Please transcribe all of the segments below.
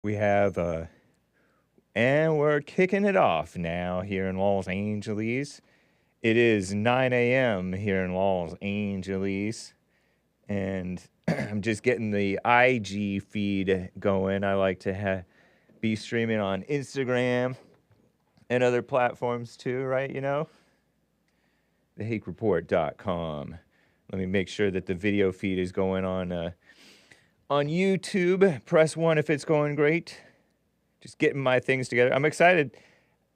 We have, and we're kicking it off now here in Los Angeles. It is 9 a.m. here in Los Angeles, and I'm just getting the IG feed going. I like to be streaming on Instagram and other platforms too, right? You know? TheHakeReport.com. Let me make sure that the video feed is going on YouTube. Press 1 if it's going great. Just getting my things together. I'm excited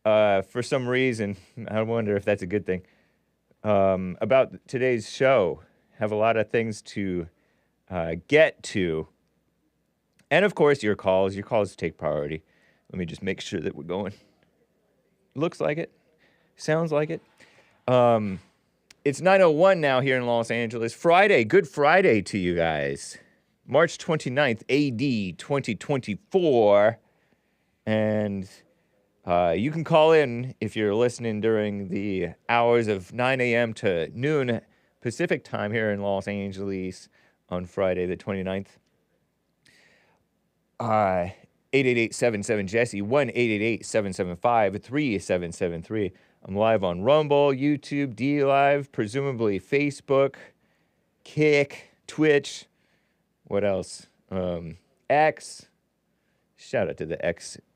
for some reason. I wonder if that's a good thing. About today's show. Have a lot of things to get to. And of course, your calls. Your calls take priority. Let me just make sure that we're going. Looks like it. Sounds like it. It's 9:01 now here in Los Angeles. Friday. Good Friday to you guys. March 29th, AD 2024. And you can call in if you're listening during the hours of 9 a.m. to noon Pacific time here in Los Angeles on Friday the 29th. 888-77-JESSE, 1-888-775-3773. I'm live on Rumble, YouTube, D-Live, presumably Facebook, Kick, Twitch. What else? X. Shout out to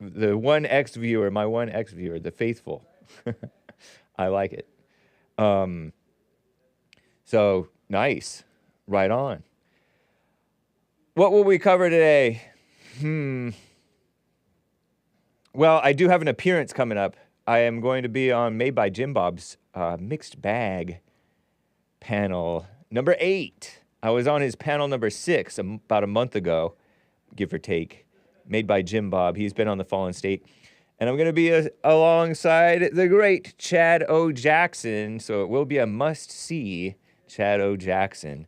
the one X viewer, my one X viewer, the faithful. I like it. So, nice. Right on. What will we cover today? Well, I do have an appearance coming up. I am going to be on MadeByJimbob's Mixed Bag panel number 8. I was on his panel number 6 about a month ago, give or take. MadeByJimbob. He's been on the Fallen State. And I'm going to be alongside the great Chad O. Jackson. So it will be a must-see. Chad O. Jackson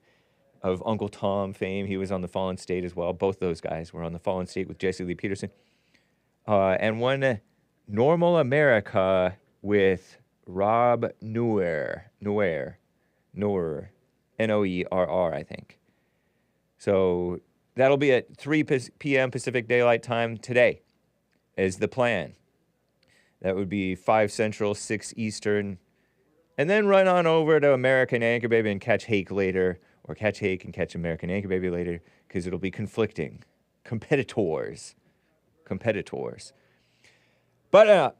of Uncle Tom fame. He was on the Fallen State as well. Both those guys were on the Fallen State with Jesse Lee Peterson. And one Normal America with Rob Noerr, Noerr, N-O-E-R-R, I think. So that'll be at 3 p.m. Pacific Daylight Time today is the plan. That would be 5 Central, 6 Eastern. And then run on over to American Anchor Baby and catch Hake later. Or catch Hake and catch American Anchor Baby later. Because it'll be conflicting. Competitors. But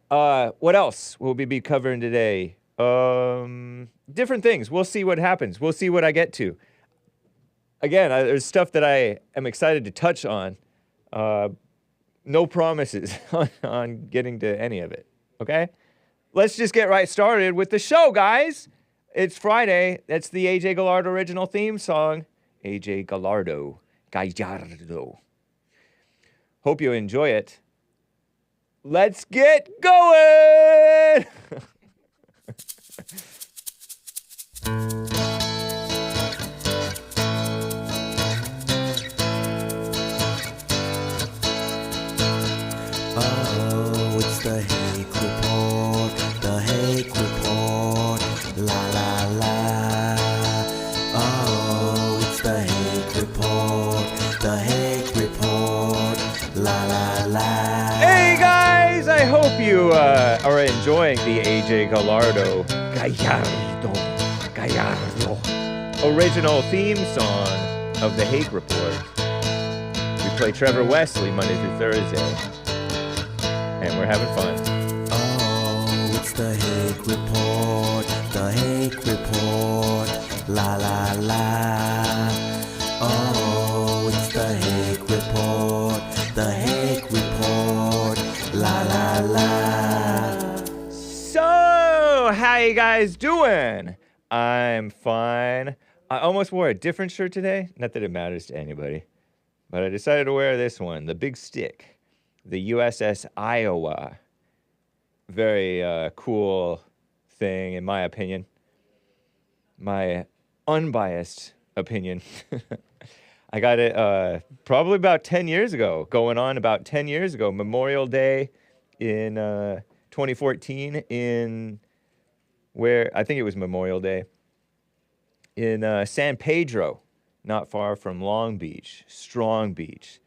what else will we be covering today? Different things. We'll see what happens. We'll see what I get to. Again, there's stuff that I am excited to touch on. No promises on getting to any of it. Okay? Let's just get right started with the show, guys. It's Friday. That's the AJ Gallardo original theme song. AJ Gallardo. Hope you enjoy it. Let's get going! Oh, it's the Hake Report, the Hake Report, la la la. Oh, it's the Hake Report, the Hake Report, la la la. Hey guys, I hope you are enjoying the AJ Gallardo original theme song of the Hake Report. We play Trevor Wesley Monday through Thursday, and we're having fun. Oh, it's the Hake Report, la la la. Oh, it's the Hake Report, la la la. So, how you guys doing? I'm fine. I almost wore a different shirt today. Not that it matters to anybody, but I decided to wear this one, the big stick, the USS Iowa. Very cool thing, in my opinion. My unbiased opinion. I got it probably about 10 years ago, going on about 10 years ago, Memorial Day in 2014 in where, I think it was Memorial Day, in San Pedro, not far from Long Beach, Strong Beach.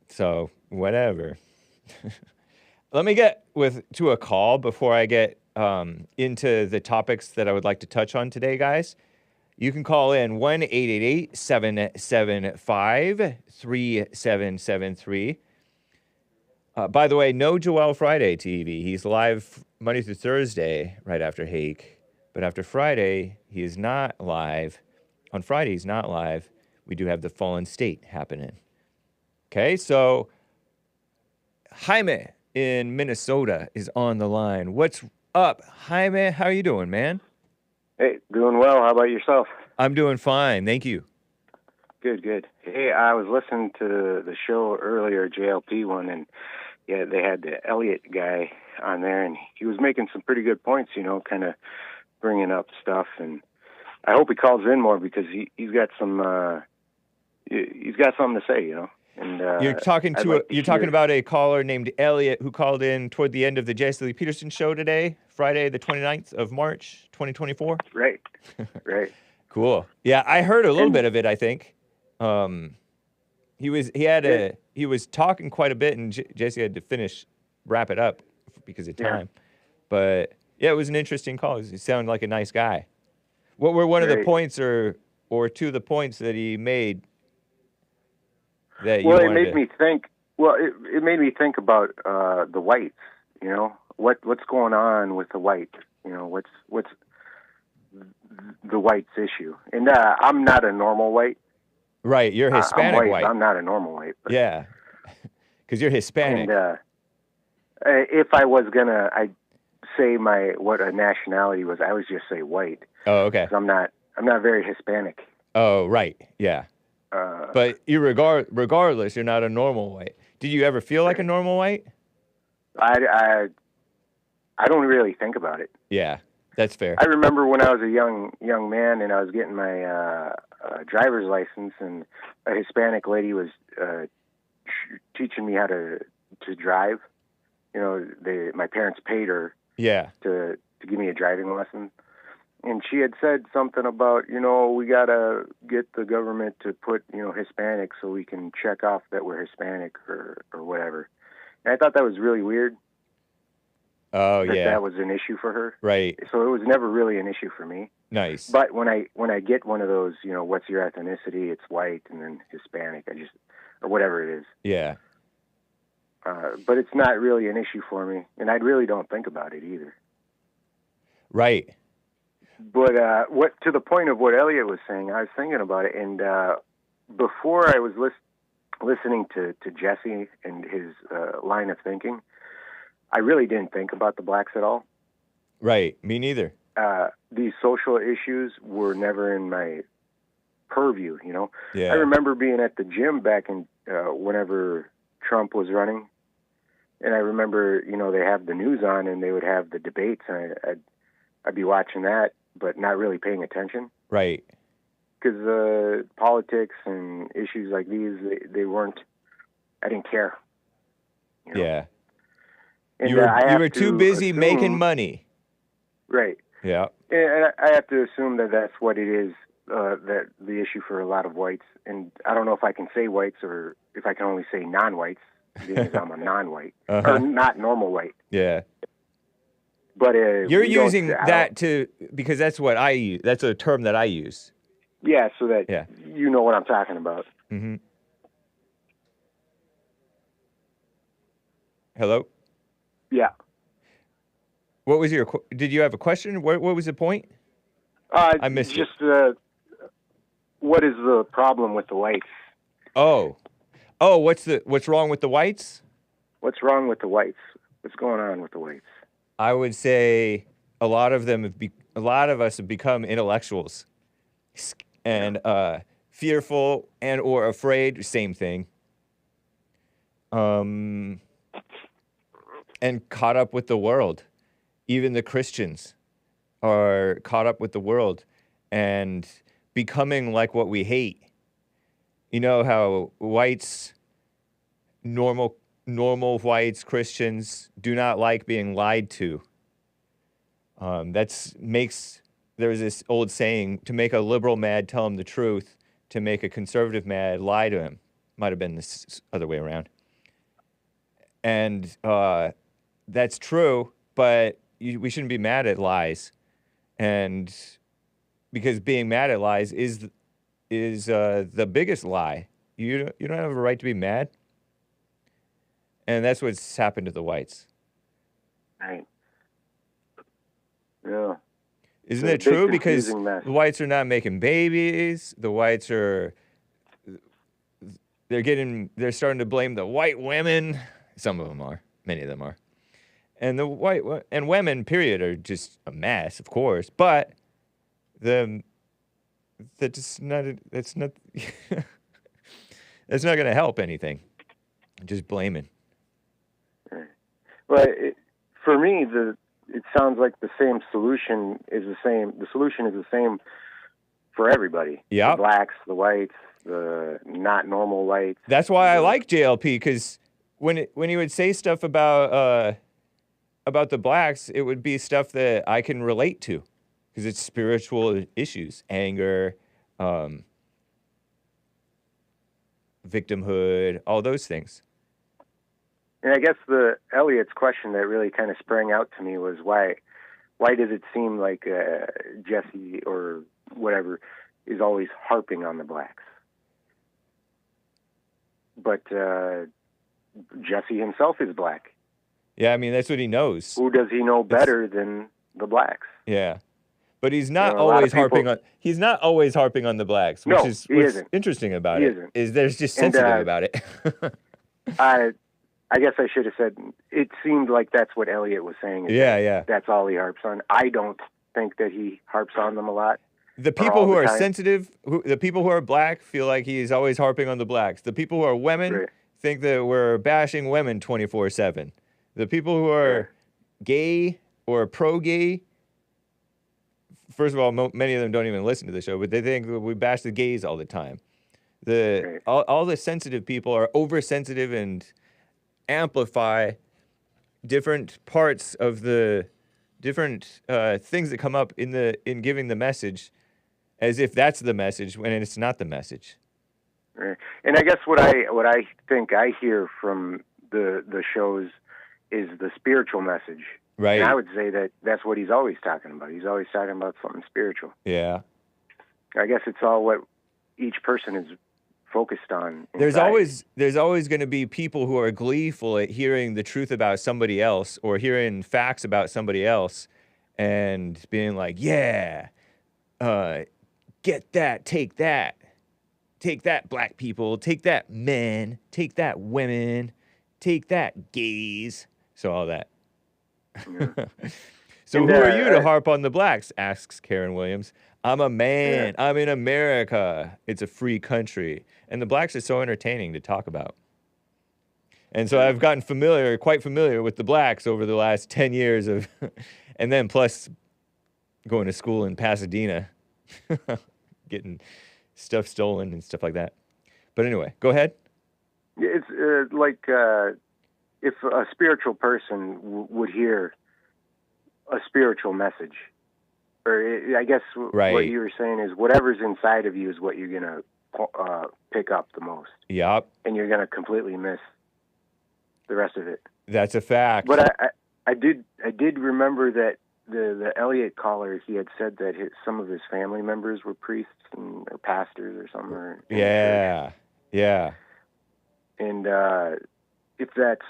So, whatever. Let me get to a call before I get into the topics that I would like to touch on today, guys. You can call in 1-888-775-3773. By the way, no Joel Friday TV. He's live Monday through Thursday right after Hake. But after Friday, he is not live. On Friday, he's not live. We do have the Fallen State happening. Okay, so Jaime in Minnesota is on the line. What's up, Jaime? How are you doing, man? Hey, doing well. How about yourself? I'm doing fine. Thank you. Good, good. Hey, I was listening to the show earlier, JLP one, and yeah, they had the Elliot guy on there, and he was making some pretty good points, kind of bringing up stuff. And I hope he calls in more because he's got something to say, And you're talking about a caller named Elliot who called in toward the end of the Jesse Peterson show today, Friday the 29th of March, 2024. Right. Right. Cool. Yeah, I heard a little bit of it, I think. He was talking quite a bit, and Jesse had to wrap it up because of time. Yeah. But yeah, it was an interesting call. He sounded like a nice guy. What were one of the points or two of the points that he made? It made me think. Well, it made me think about the whites. What's going on with the whites. What's the whites issue. And I'm not a normal white. Right, you're Hispanic white. I'm not a normal white. But, yeah, because you're Hispanic. And if I was gonna, I'd say what a nationality was. I would just say white. Oh, okay. 'Cause I'm not very Hispanic. Oh, right. Yeah. But regardless, you're not a normal white. Did you ever feel like a normal white? I don't really think about it. Yeah, that's fair. I remember when I was a young man and I was getting my driver's license, and a Hispanic lady was teaching me how to drive. My parents paid her. Yeah. To give me a driving lesson. And she had said something about, we got to get the government to put, Hispanic so we can check off that we're Hispanic or whatever. And I thought that was really weird. Oh, yeah. That was an issue for her. Right. So it was never really an issue for me. Nice. But when I get one of those, what's your ethnicity? It's white and then Hispanic, or whatever it is. Yeah. But it's not really an issue for me. And I really don't think about it either. Right. But to the point of what Elliot was saying, I was thinking about it, and before I was listening to Jesse and his line of thinking, I really didn't think about the blacks at all. Right, me neither. These social issues were never in my purview, Yeah. I remember being at the gym back in whenever Trump was running, and I remember, they have the news on, and they would have the debates, and I'd be watching that, but not really paying attention. Right. Because politics and issues like these, they weren't, I didn't care. Yeah. And you were too busy making money. Right. Yeah. And I have to assume that that's what it is, that the issue for a lot of whites. And I don't know if I can say whites or if I can only say non-whites, because I'm a non-white, or not normal white. Yeah. But you're using that because that's what I use. That's a term that I use. Yeah, so that you know what I'm talking about. Mm-hmm. Hello? Yeah. What was did you have a question? What was the point? I missed it. What is the problem with the whites? Oh, what's wrong with the whites? What's wrong with the whites? What's going on with the whites? I would say a lot of us have become intellectuals and fearful and or afraid, same thing. And caught up with the world. Even the Christians are caught up with the world and becoming like what we hate. You know how whites, normal whites, Christians do not like being lied to. There's this old saying, to make a liberal mad, tell him the truth. To make a conservative mad, lie to him. Might have been this other way around. And that's true, but we shouldn't be mad at lies. And because being mad at lies is the biggest lie. You don't have a right to be mad. And that's what's happened to the whites. Right. Yeah. Isn't It's it a big, true? Because confusing mess. the whites are not making babies. The whites are, they're starting to blame the white women. Some of them are. Many of them are. And and women, period, are just a mess, of course. But that's not that's not that's not going to help anything. Just blaming. But for me, it sounds like the same solution is the same. The solution is the same for everybody. Yep. The blacks, the whites, the not normal whites. That's why I like JLP, because when he would say stuff about the blacks, it would be stuff that I can relate to, because it's spiritual issues, anger, victimhood, all those things. And I guess the Elliot's question that really kind of sprang out to me was why does it seem like Jesse or whatever is always harping on the blacks? But Jesse himself is black. Yeah, I mean, that's what he knows. Who does he know better than the blacks? Yeah. But he's not You know, always harping on. He's not always harping on the blacks, which is what's interesting about it. Is there's just sensitive about it. I guess I should have said. It seemed like that's what Elliot was saying. Yeah. That's all he harps on. I don't think that he harps on them a lot. The people who are sensitive, the people who are black, feel like he's always harping on the blacks. The people who are women think that we're bashing women 24/7. The people who are gay or pro-gay. First of all, many of them don't even listen to the show, but they think we bash the gays all the time. All the sensitive people are oversensitive and amplify different parts of the different things that come up in giving the message, as if that's the message when it's not the message. And I guess what I think I hear from the shows is the spiritual message. Right. And I would say that that's what he's always talking about. He's always talking about something spiritual. Yeah. I guess it's all what each person is focused on. There's always going to be people who are gleeful at hearing the truth about somebody else or hearing facts about somebody else and being like, yeah, get that, take that, black people, take that, men, take that, women, take that, gays. So all that. Yeah. So who are you to harp on the blacks? Asks Karen Williams. I'm a man. Yeah. I'm in America. It's a free country. And the blacks are so entertaining to talk about. And so I've gotten quite familiar with the blacks over the last 10 years and then plus going to school in Pasadena, getting stuff stolen and stuff like that. But anyway, go ahead. It's like if a spiritual person would hear a spiritual message, or I guess what you were saying is whatever's inside of you is what you're going to pick up the most. Yep. And you're going to completely miss the rest of it. That's a fact. But I did remember that the Elliot caller, he had said that some of his family members were priests or pastors or something. Yeah. And if that's,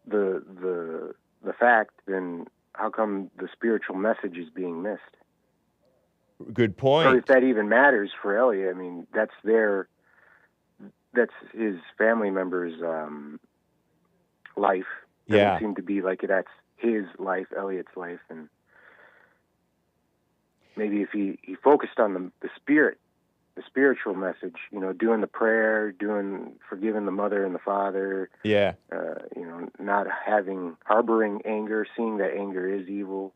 the fact, then how come the spiritual message is being missed? Good point. Or if that even matters for Elliot, I mean, that's his family member's life. Doesn't seem to be like that's his life, Elliot's life, and maybe if he focused on the spirit, the spiritual message, doing the prayer, forgiving the mother and the father, not harboring anger, seeing that anger is evil.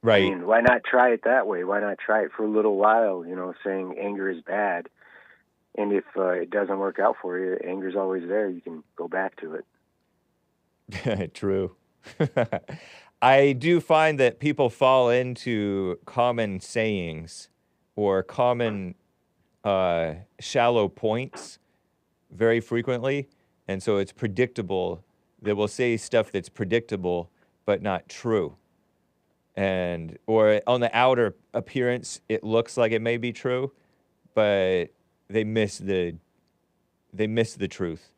Right. I mean, why not try it that way? Why not try it for a little while, saying anger is bad? And if it doesn't work out for you, anger's always there. You can go back to it. True. I do find that people fall into common sayings or common shallow points very frequently. And so it's predictable. They will say stuff that's predictable but not true. Or on the outer appearance, it looks like it may be true, but they miss the truth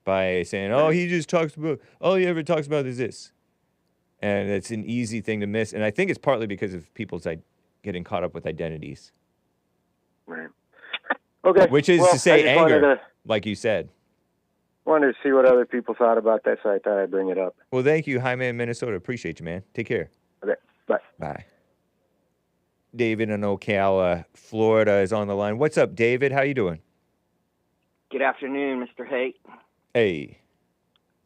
by saying, "Oh, he just talks about, all he ever talks about is this," and it's an easy thing to miss. And I think it's partly because of people's getting caught up with identities. Right. Okay. Which is to say anger, like you said. Wanted to see what other people thought about that, so I thought I'd bring it up. Well, thank you, Jaime in Minnesota. Appreciate you, man. Take care. Okay. Bye. Bye. David in Ocala, Florida is on the line. What's up, David? How you doing? Good afternoon, Mr. Hake. Hey.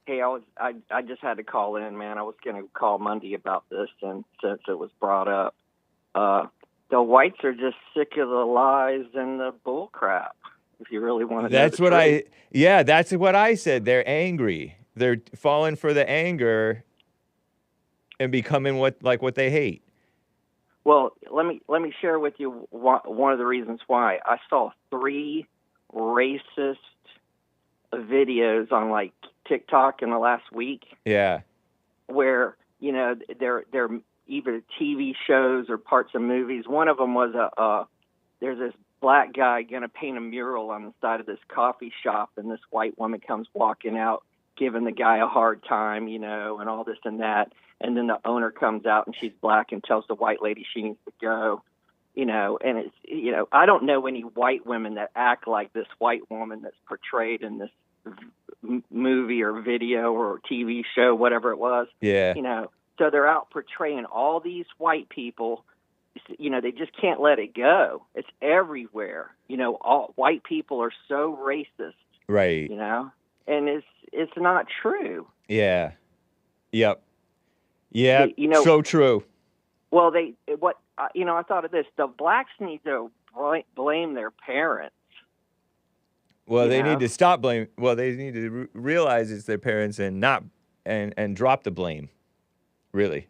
Hey, I just had to call in, man. I was going to call Monday about this, and since it was brought up, the whites are just sick of the lies and the bull crap. If you really want to, that's what that's what I said. They're angry. They're falling for the anger and becoming what they hate. Well, let me share with you one of the reasons why. I saw 3 racist videos on like TikTok in the last week. Yeah. Where, you know, they're either TV shows or parts of movies. One of them was there's this black guy going to paint a mural on the side of this coffee shop, and this white woman comes walking out giving the guy a hard time, you know, and all this and that. And then the owner comes out and she's black and tells the white lady she needs to go, you know, and it's, you know, I don't know any white women that act like this white woman that's portrayed in this movie or video or TV show, whatever it was. Yeah. You know, so they're out portraying all these white people. You know, they just can't let it go. It's everywhere. You know, all white people are so racist. Right. You know, and it's not true. Yeah. Yep. Yeah. You know, so true. Well, I thought of this. The blacks need to blame their parents. Well, they need to stop blame. Well, they need to realize it's their parents and not and drop the blame. Really.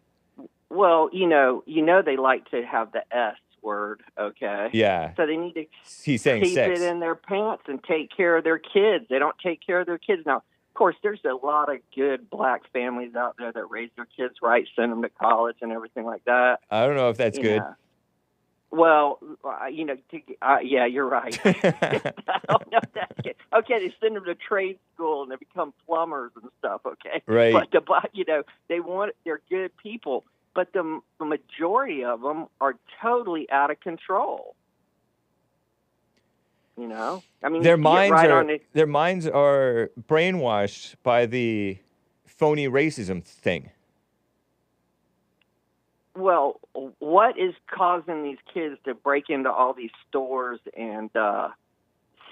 Well, you know, they like to have the S word, okay? Yeah. So they need to keep it in their pants and take care of their kids. They don't take care of their kids. Now, of course, there's a lot of good black families out there that raise their kids right, send them to college and everything like that. I don't know if that's good. Well, you know, yeah, you're right. I don't know if that's good. Okay, they send them to trade school and they become plumbers and stuff, okay? Right. But, you know, they're good people. But the majority of them are totally out of control. You know, I mean, their minds are brainwashed by the phony racism thing. Well, what is causing these kids to break into all these stores and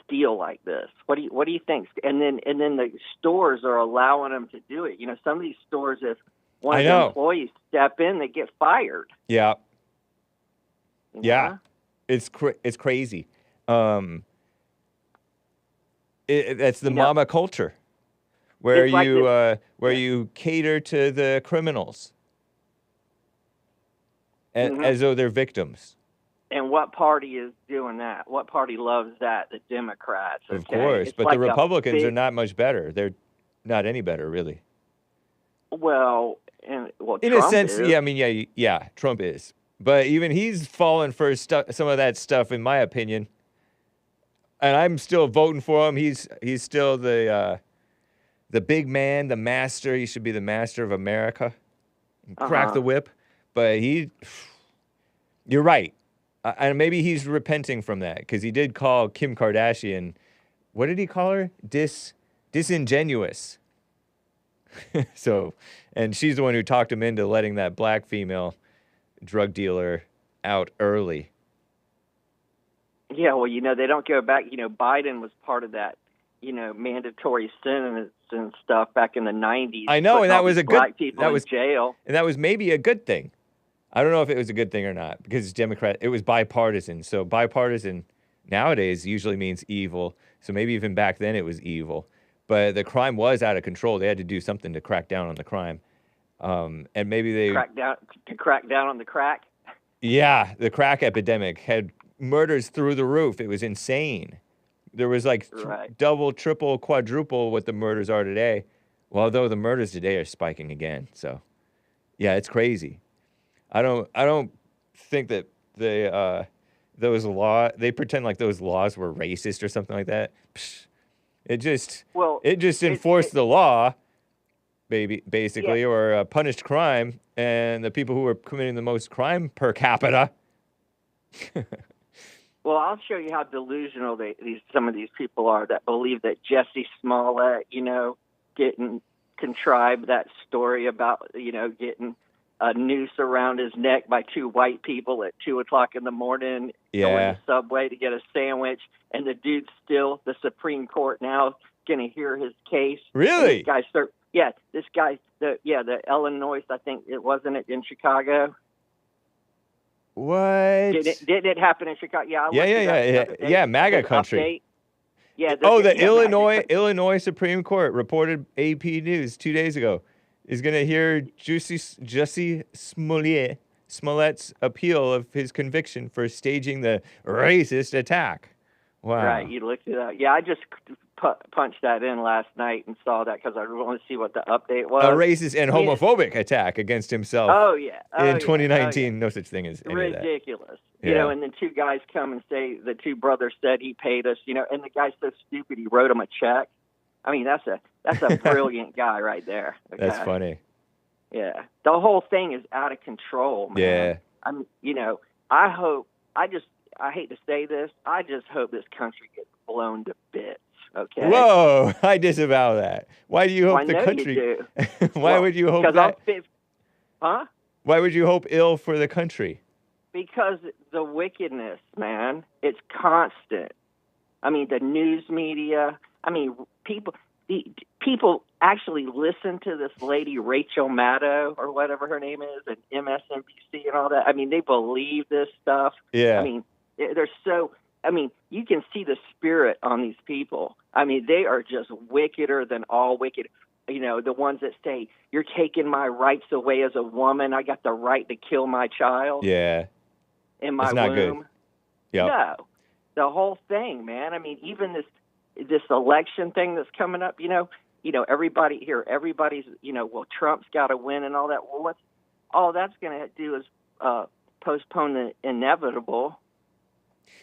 steal like this? What do you think? And then the stores are allowing them to do it. You know, some of these stores, if one of the employees step in, they get fired. Yeah. You know? Yeah. It's crazy. It's the mama culture, where you cater to the criminals, as though they're victims. And what party is doing that? What party loves that? The Democrats. Okay? Of course, but the Republicans are not much better. They're not any better, really. Well, in Trump a sense, is. Yeah. I mean, yeah, Trump is, but even he's fallen for some of that stuff, in my opinion. And I'm still voting for him. He's still the big man, the master. He should be the master of America. Crack the whip. But you're right. And maybe he's repenting from that, because he did call Kim Kardashian, what did he call her? Disingenuous. So, and she's the one who talked him into letting that black female drug dealer out early. Yeah, well, you know, they don't go back. You know, Biden was part of that, you know, mandatory sentence and stuff back in the 90s. I know, and that was a good thing. That was jail. And that was maybe a good thing. I don't know if it was a good thing or not, because it was bipartisan. So bipartisan nowadays usually means evil. So maybe even back then it was evil. But the crime was out of control. They had to do something to crack down on the crime. And maybe they... Crack down on the crack? Yeah, the crack epidemic had murders through the roof. It was insane. There was like double, triple, quadruple what the murders are today. Well, although the murders today are spiking again. So, yeah, it's crazy. I don't think that they pretend like those laws were racist or something like that. Psh, it just enforced the law, basically, or punished crime, and the people who were committing the most crime per capita. Well, I'll show you how delusional some of these people are that believe that Jesse Smollett, getting contrived that story about, getting a noose around his neck by two white people at 2:00 in the morning, going to Subway to get a sandwich, and the dude's still the Supreme Court now going to hear his case. Really? This guy, the Illinois, I think it wasn't it in Chicago. What? Did it happen in Chicago? Yeah, MAGA country. Yeah. The Illinois Supreme Court reported AP News 2 days ago is going to hear Jussie Smollett's appeal of his conviction for staging the racist attack. Wow. Right, you looked it up. Yeah, I just punched that in last night and saw that because I wanted to see what the update was. A racist and homophobic attack against himself. In 2019, no such thing as any ridiculous. Of that. And then two guys come and say the two brothers said he paid us. And the guy's so stupid he wrote him a check. I mean, that's a brilliant guy right there. Okay? That's funny. Yeah, the whole thing is out of control, man. Yeah. I hate to say this. I just hope this country gets blown to bits. Okay. Whoa! I disavow that. Why do you hope the country? You do. Why would you hope that? Huh? Why would you hope ill for the country? Because the wickedness, man, it's constant. I mean, the news media. I mean, people actually listen to this lady Rachel Maddow or whatever her name is, and MSNBC and all that. I mean, they believe this stuff. Yeah. I mean, they're so. I mean, you can see the spirit on these people. I mean, they are just wickeder than all wicked. The ones that say, you're taking my rights away as a woman. I got the right to kill my child. Yeah. In my That's not womb. Good. Yep. No. The whole thing, man. I mean, even this election thing that's coming up, everybody's, well, Trump's got to win and all that. Well, what's all that's going to do is postpone the inevitable.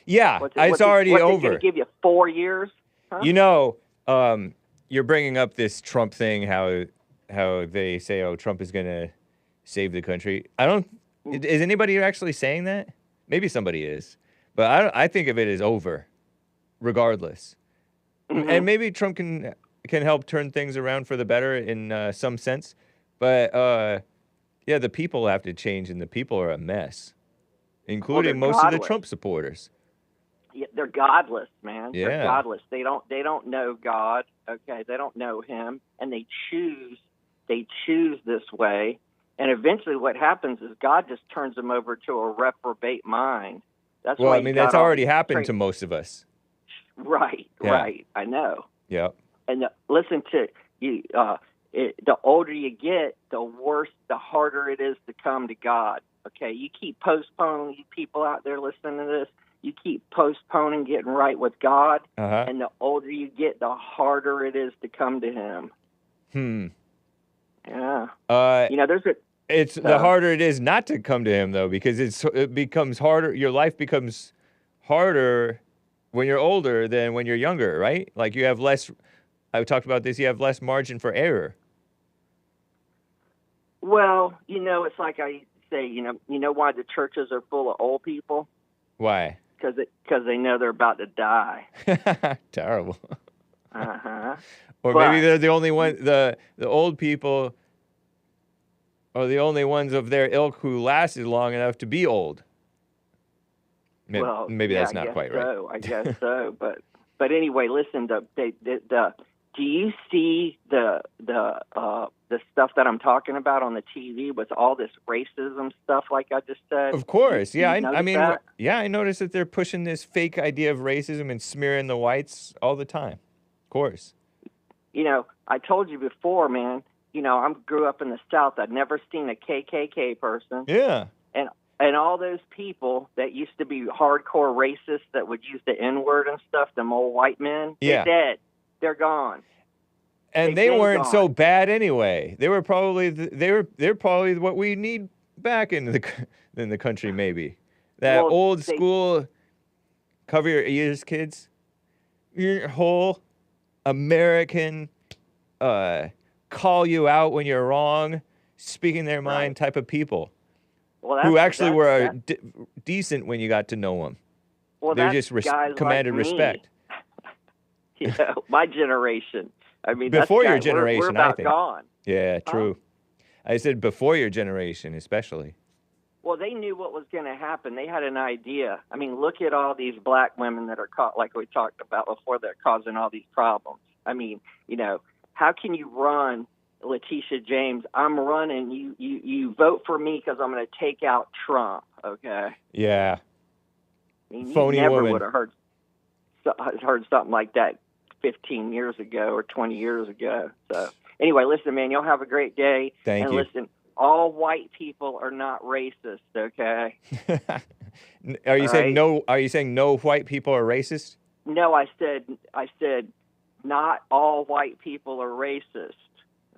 Yeah, it's already over. What's it going to give you 4 years? Huh? You're bringing up this Trump thing, how they say, Trump is going to save the country. Is anybody actually saying that? Maybe somebody is. But I think of it as over, regardless. Mm-hmm. And maybe Trump can help turn things around for the better in some sense. But, the people have to change, and the people are a mess, including most of the Trump supporters. Yeah, they're godless, man. Yeah. They're godless. They don't know God. Okay, they don't know Him, and they choose this way. And eventually, what happens is God just turns them over to a reprobate mind. That's that's already happened to most of us. Right. I know. Yeah. And listen to you. The older you get, the worse, the harder it is to come to God. Okay, you keep postponing. You people out there listening to this, you keep postponing getting right with God, and the older you get, the harder it is to come to Him. Yeah. The harder it is not to come to Him, though, because it becomes harder. Your life becomes harder when you're older than when you're younger, right? Like you have less. I talked about this. You have less margin for error. Well, it's like I say. You know why the churches are full of old people? Why? Because they know they're about to die. Terrible. Or but maybe they're the only one. The old people are the only ones of their ilk who lasted long enough to be old. Maybe that's not quite right. I guess so. But anyway, listen. Do you see the stuff that I'm talking about on the TV with all this racism stuff, like I just said? Of course, yeah. I noticed that they're pushing this fake idea of racism and smearing the whites all the time. Of course. I told you before, man. I grew up in the South. I'd never seen a KKK person. Yeah. And all those people that used to be hardcore racists that would use the N-word and stuff, them old white men, they're dead. They're gone. And they weren't so bad anyway. They were probably they're probably what we need back in the country, maybe. That old school, cover your ears, kids. Your whole American, call you out when you're wrong, speaking their mind type of people. Well, who actually were decent when you got to know them. Well, they just commanded respect. You know, my generation. I mean, before your generation, we're about I think. Gone. Yeah, true. I said before your generation, especially. Well, they knew what was going to happen. They had an idea. I mean, look at all these black women that are caught, like we talked about before, that are causing all these problems. I mean, you know, how can you run, Letitia James? I'm running. You vote for me because I'm going to take out Trump. Okay. Yeah. I mean, phony you never woman. would have heard something like that 15 years ago or 20 years ago. So anyway, listen, man, y'all have a great day. Thank you. And listen, all white people are not racist, okay? Are you saying no? Are you saying no white people are racist? No, I said not all white people are racist,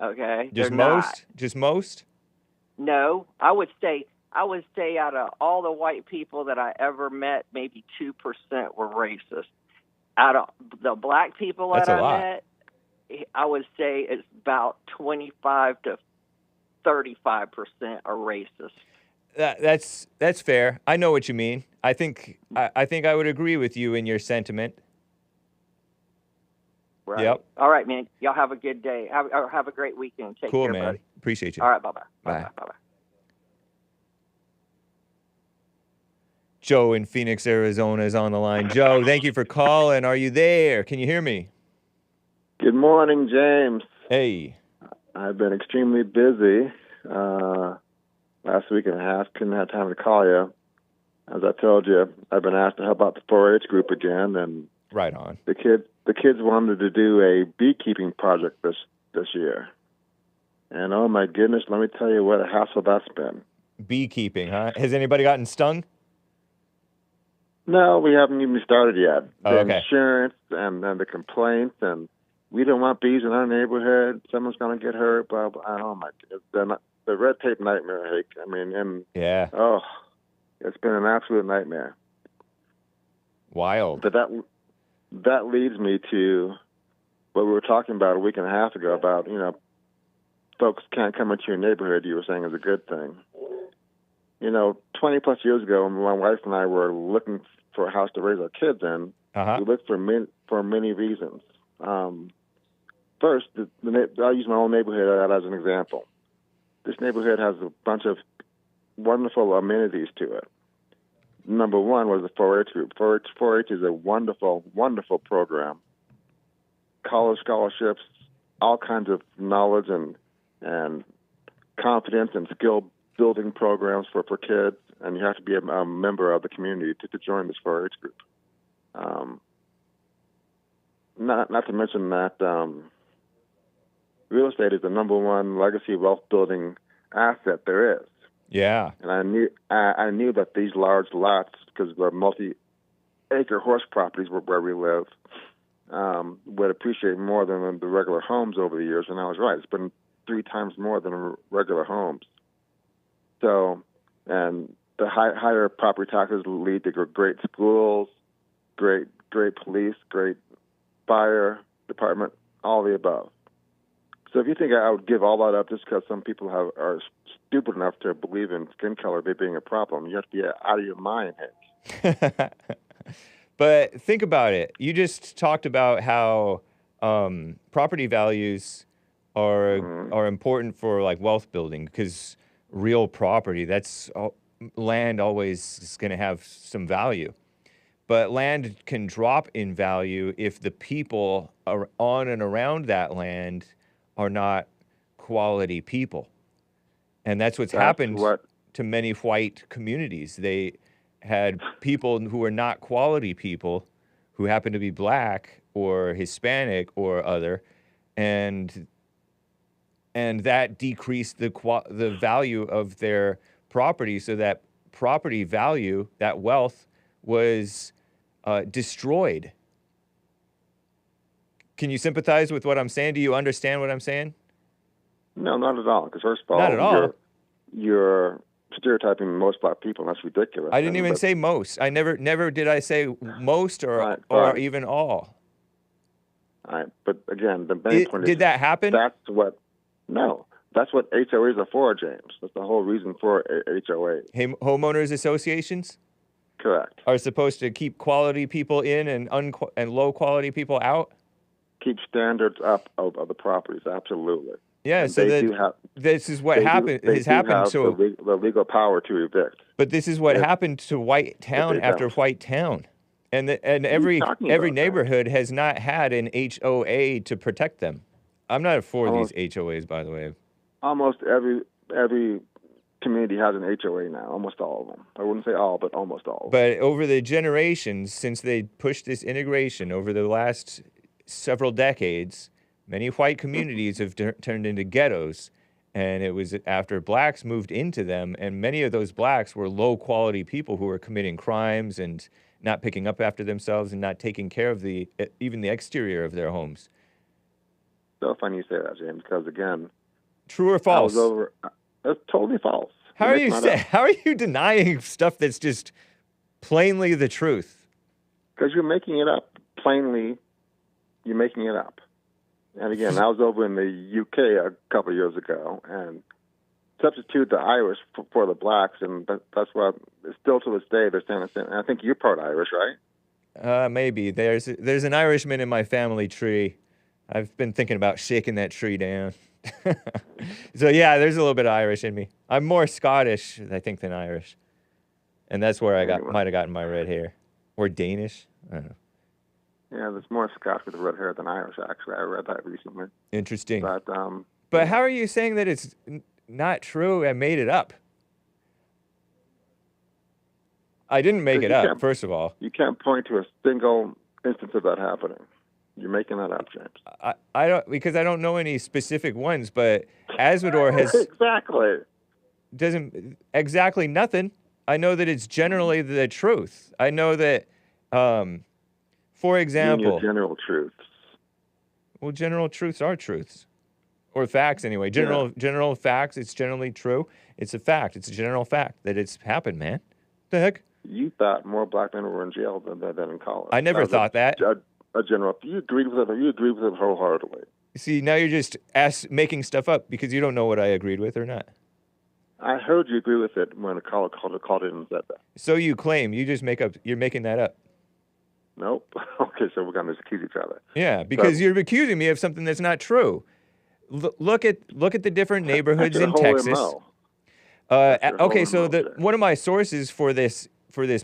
okay? Just They're most? not. Just most? No, I would say out of all the white people that I ever met, maybe 2% were racist. Out of the black people that I met, I would say it's about 25 to 35% are racist. That's fair. I know what you mean. I think I would agree with you in your sentiment. Right. Yep. All right, man. Y'all have a good day. Have a great weekend. Take cool, care, man. buddy. Appreciate you. All right. Bye-bye. Bye. Bye-bye. Joe in Phoenix, Arizona is on the line. Joe, thank you for calling. Are you there? Can you hear me? Good morning, James. Hey. I've been extremely busy. Last week and a half, couldn't have time to call you. As I told you, I've been asked to help out the 4-H group again, and right on. The kids wanted to do a beekeeping project this year, and oh my goodness, let me tell you what a hassle that's been. Beekeeping, huh? Has anybody gotten stung? No, we haven't even started yet. Oh, the insurance and the complaints, and we don't want bees in our neighborhood. Someone's going to get hurt. Blah, blah. Oh my goodness, the red tape nightmare, Hake. I mean, it's been an absolute nightmare. Wild. But that leads me to what we were talking about a week and a half ago about, you know, folks can't come into your neighborhood, you were saying is a good thing. You know, 20 plus years ago, when my wife and I were looking for a house to raise our kids in, we looked for many reasons. First, I'll use my own neighborhood as an example. This neighborhood has a bunch of wonderful amenities to it. Number one was the 4-H group. 4-H is a wonderful, wonderful program. College scholarships, all kinds of knowledge and confidence and skill building programs for kids, and you have to be a member of the community to join this 4-H group. Not to mention that real estate is the number one legacy wealth building asset there is. Yeah. And I knew that these large lots, because they're multi-acre horse properties where we live, would appreciate more than the regular homes over the years, and I was right. It's been 3 times more than regular homes. So, and the higher property taxes lead to great schools, great police, great fire department, all the above. So if you think I would give all that up just because some people are stupid enough to believe in skin color being a problem, you have to be out of your mind, Hank. But think about it. You just talked about how property values are important for like wealth building, because real property, land always is going to have some value. But land can drop in value if the people on and around that land are not quality people. And that's happened to many white communities. They had people who were not quality people who happened to be black or Hispanic or other, and that decreased the value of their property, so that property value, that wealth, was destroyed. Can you sympathize with what I'm saying? Do you understand what I'm saying? No, not at all. Because first of all, Not at all. You're stereotyping most black people, and that's ridiculous. I didn't even say most. I never did I say most or even all. All right, but again, the main point is... Did that happen? That's what HOAs are for, James. That's the whole reason for HOA. Homeowners associations? Correct. Are supposed to keep quality people in and low quality people out? Keep standards up of the properties, absolutely. Yeah, and so this is what happened. Has happened to the legal power to evict. But this is what happened to White Town after White Town, and every neighborhood has not had an HOA to protect them. I'm not for these HOAs, by the way. Almost every community has an HOA now. Almost all of them. I wouldn't say all, but almost all. But over the generations since they pushed this integration over the last several decades, many white communities have turned into ghettos, and it was after blacks moved into them, and many of those blacks were low-quality people who were committing crimes and not picking up after themselves and not taking care of even the exterior of their homes. So funny you say that, James, because again... True or false? That's totally false. How are you denying stuff that's just plainly the truth? Because you're making it up. Plainly, you're making it up. And again, I was over in the UK a couple of years ago and substitute the Irish for the blacks, and that's what still to this day they're saying. And I think you're part Irish, right? Maybe. There's an Irishman in my family tree. I've been thinking about shaking that tree down. So yeah, there's a little bit of Irish in me. I'm more Scottish, I think, than Irish, and that's where I might have gotten my red hair, or Danish. I don't know. Yeah, there's more Scots with red hair than Irish. Actually, I read that recently. Interesting. But how are you saying that it's not true? I made it up. I didn't make it up. First of all, you can't point to a single instance of that happening. You're making that up, James. I don't, because I don't know any specific ones, but Azzmador has doesn't exactly nothing. I know that it's generally the truth. I know that, for example, general truths. Well, general truths are truths, or facts anyway. General facts. It's generally true. It's a fact. It's a general fact that it's happened, man. The heck? You thought more black men were in jail than in college. I never thought that. A general. You agreed with it. You agreed with it wholeheartedly. See, now you're just making stuff up because you don't know what I agreed with or not. I heard you agree with it when a caller called in and said that. So you claim. You just make up. You're making that up. Nope. Okay, so we're going to accuse each other. Yeah, because you're accusing me of something that's not true. Look at the different neighborhoods in Texas. Okay, so one of my sources for this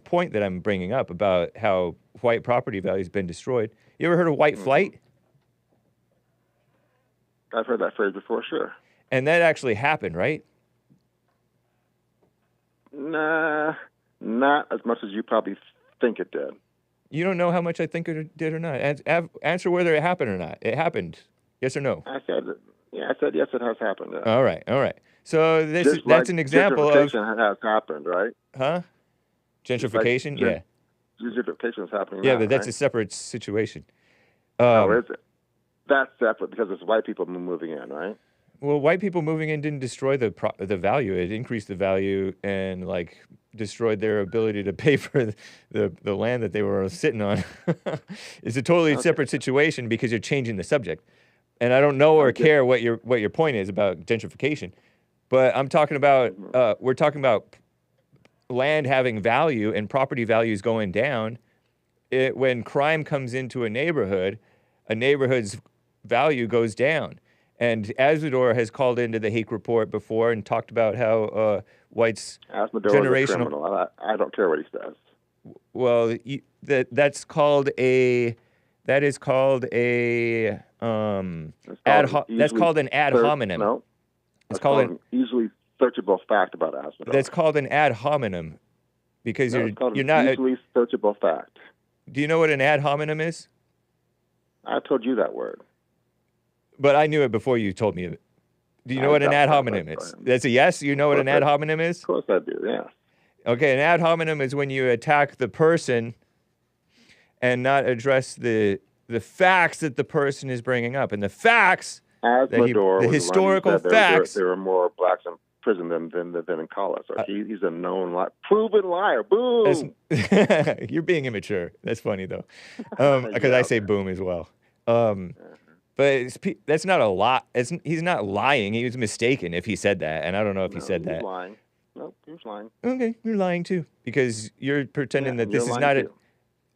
point that I'm bringing up about how white property value has been destroyed. You ever heard of white flight? I've heard that phrase before, sure. And that actually happened, right? Nah, not as much as you probably think it did. You don't know how much I think it did or not. Answer whether it happened or not. It happened. Yes or no? I said yes, it has happened. Yeah. All right. So that's an example of... Gentrification has happened, right? Huh? Gentrification? Yeah. Gentrification is happening Yeah, now, but that's right? a separate situation. How is it? That's separate because it's white people moving in, right? Well, white people moving in didn't destroy the value. It increased the value and, destroyed their ability to pay for the land that they were sitting on. It's a totally separate situation because you're changing the subject. And I don't know or care what your point is about gentrification. But I'm talking about, we're talking about land having value and property values going down. When crime comes into a neighborhood's value goes down. And Azzmador has called into the Hake report before and talked about how whites generational. Is a criminal. I don't care what he says. Well, that's called a ad hominem. No, it's called an easily searchable fact about Azzmador. That's called an ad hominem because you're not easily searchable fact. Do you know what an ad hominem is? I told you that word. But I knew it before you told me it. Do you know what an ad hominem is? That's a yes? You know what an ad hominem is? Of course I do, yeah. Okay, an ad hominem is when you attack the person and not address the facts that the person is bringing up. And the facts, As Mador the was historical the one who said facts. there were more blacks in prison than in college. So he's a known proven liar. Boom. You're being immature. That's funny though, because I say boom as well. But that's not a lot. He's not lying. He was mistaken if he said that, and I don't know if he said that. He's lying. Nope, he was lying. Okay, you're lying too, because you're pretending that this is not it.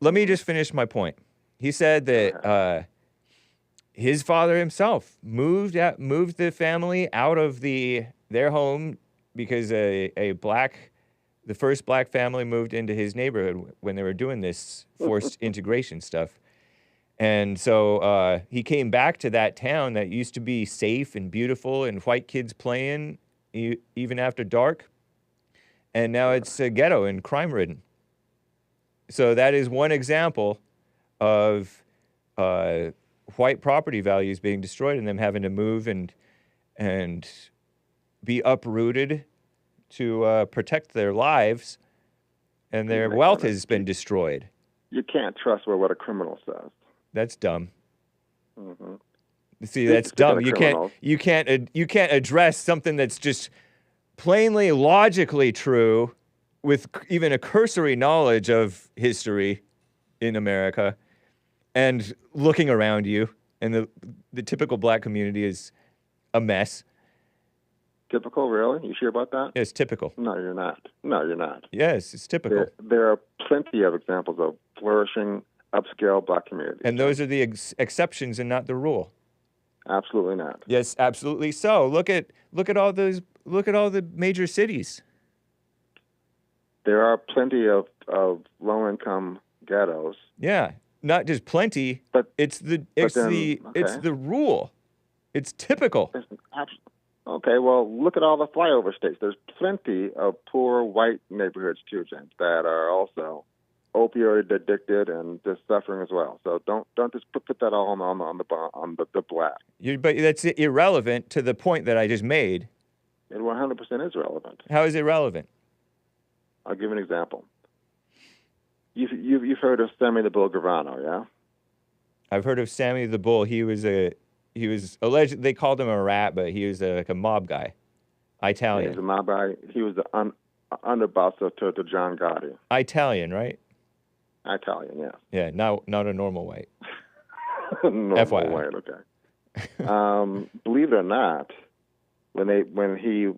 Let me just finish my point. He said that his father himself moved the family out of their home because the first black family moved into his neighborhood when they were doing this forced integration stuff. And so he came back to that town that used to be safe and beautiful and white kids playing even after dark. And now it's a ghetto and crime-ridden. So that is one example of white property values being destroyed and them having to move and be uprooted to protect their lives, and their wealth has been destroyed. You can't trust what a criminal says. That's dumb. Mm-hmm. See, that's dumb. You can't address something that's just plainly logically true with even a cursory knowledge of history in America and looking around you, and the typical black community is a mess. Typical, really? You sure about that? It's typical. No, you're not. No, you're not. Yes, it's typical. There are plenty of examples of flourishing, upscale black communities. And those are the exceptions and not the rule. Absolutely not. Yes, absolutely so. Look at all those. Look at all the major cities. There are plenty of low-income ghettos. Yeah, not just plenty, but it's the rule. It's typical. Okay, well, look at all the flyover states. There's plenty of poor white neighborhoods too, James, that are also opioid addicted and just suffering as well. So don't just put that all on the black. But that's irrelevant to the point that I just made. It 100% is relevant. How is it relevant? I'll give an example. You've heard of Sammy the Bull Gravano, yeah? I've heard of Sammy the Bull. He was alleged. They called him a rat, but he was like a mob guy, Italian. Yeah, he was a mob guy. He was the underboss to John Gotti. Italian, right? Italian, yes. Yeah, not a normal white. Normal FYI. white, okay. Believe it or not, when he,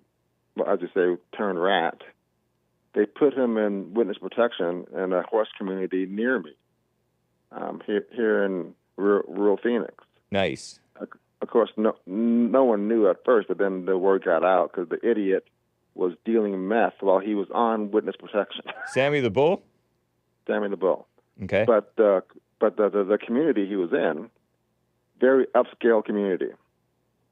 as you say, turned rat, they put him in witness protection in a horse community near me, here in rural Phoenix. Nice. Of course, no one knew at first, but then the word got out because the idiot was dealing meth while he was on witness protection. Sammy the Bull? Sammy the Bull. Okay. But the community he was in, very upscale community,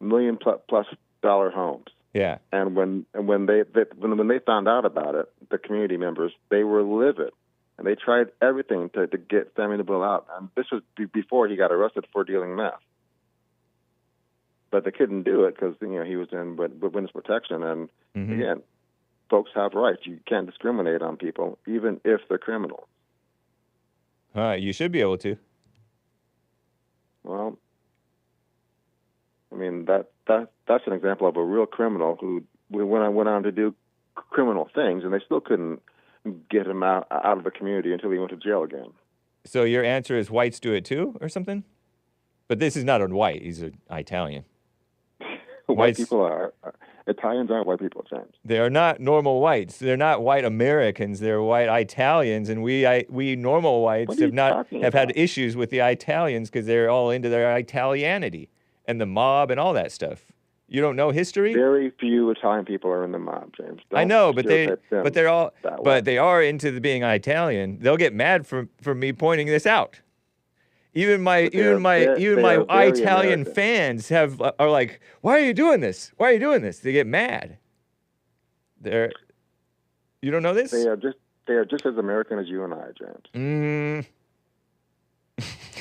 $1 million plus homes. Yeah. And when they found out about it, the community members, they were livid, and they tried everything to get Sammy the Bull out. And this was before he got arrested for dealing meth. But they couldn't do it because he was in witness protection. And again, folks have rights. You can't discriminate on people, even if they're criminals. You should be able to. Well, I mean that's an example of a real criminal who went on to do criminal things, and they still couldn't get him out of the community until he went to jail again. So your answer is whites do it too, or something? But this is not a white; he's an Italian. Italians aren't white people, James. They are not normal whites. They're not white Americans. They're white Italians, and we normal whites have had issues with the Italians because they're all into their Italianity and the mob and all that stuff. You don't know history? Very few Italian people are in the mob, James. I know, but they are into being Italian. They'll get mad for me pointing this out. Even my Italian American fans are like, "Why are you doing this? Why are you doing this?" They get mad. You don't know this? They are just as American as you and I, James.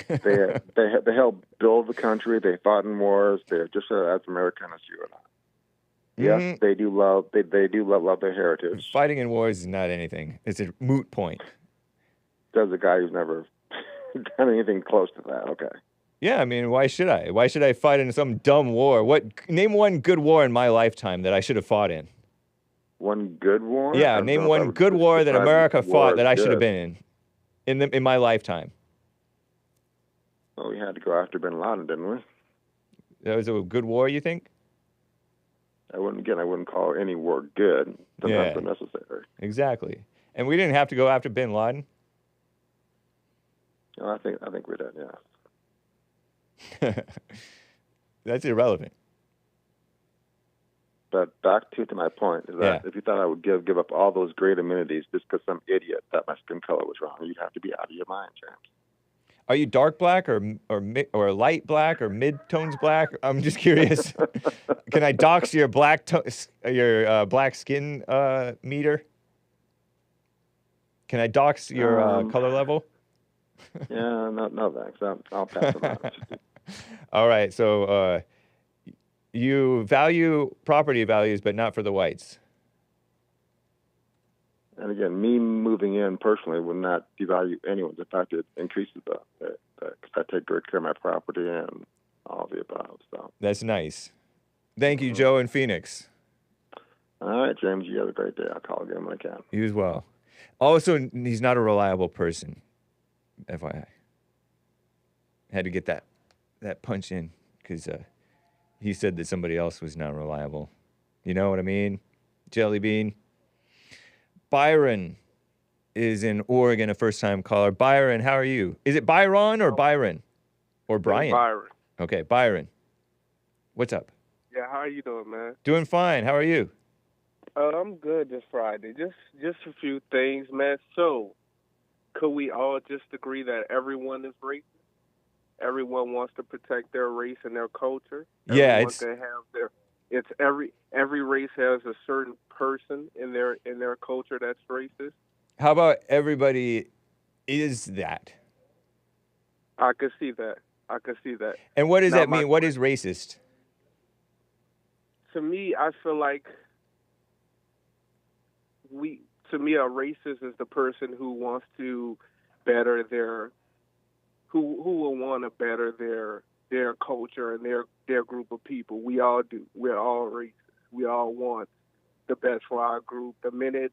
They helped build the country. They fought in wars. They're just as American as you and I. Yes, they do love love their heritage. Fighting in wars is not anything. It's a moot point. There's a guy who's never done anything close to that. Okay. Yeah, I mean, why should I? Why should I fight in some dumb war? Name one good war in my lifetime that I should have fought in. One good war? Yeah, name one good war that America fought that I should have been in my lifetime. Well, we had to go after bin Laden, didn't we? That was a good war, you think? I wouldn't call any war good. Sometimes unnecessary. Exactly. And we didn't have to go after bin Laden. No, I think we did, yeah. That's irrelevant. But back to my point is that if you thought I would give up all those great amenities just because some idiot thought my skin color was wrong, you'd have to be out of your mind, James. Are you dark black or light black or mid tones black? I'm just curious. Can I dox your black skin meter? Can I dox your color level? Yeah, no thanks. I'll pass it on. All right, so you value property values, but not for the whites. And again, me moving in personally would not devalue anyone's. In fact, it increases because I take great care of my property and all the above. So that's nice. Thank you, Joe in Phoenix. All right, James, you have a great day. I'll call again when I can. You as well. Also, he's not a reliable person. FYI. Had to get that punch in because he said that somebody else was not reliable. You know what I mean? Jelly bean. Byron is in Oregon, a first-time caller. Byron, how are you? Is it Byron or Byron? Or Brian? Byron. Okay, Byron. What's up? Yeah, how are you doing, man? Doing fine. How are you? I'm good this Friday. Just a few things, man. So, could we all just agree that everyone is racist? Everyone wants to protect their race and their culture. Yeah, Everyone can have their. It's every race has a certain person in their culture that's racist. How about everybody is that? I could see that. And what does that mean? What is racist? To me, I feel like a racist is the person who wants to better who will want to better their culture and their group of people. We all do. We're all racist. We all want the best for our group. The minute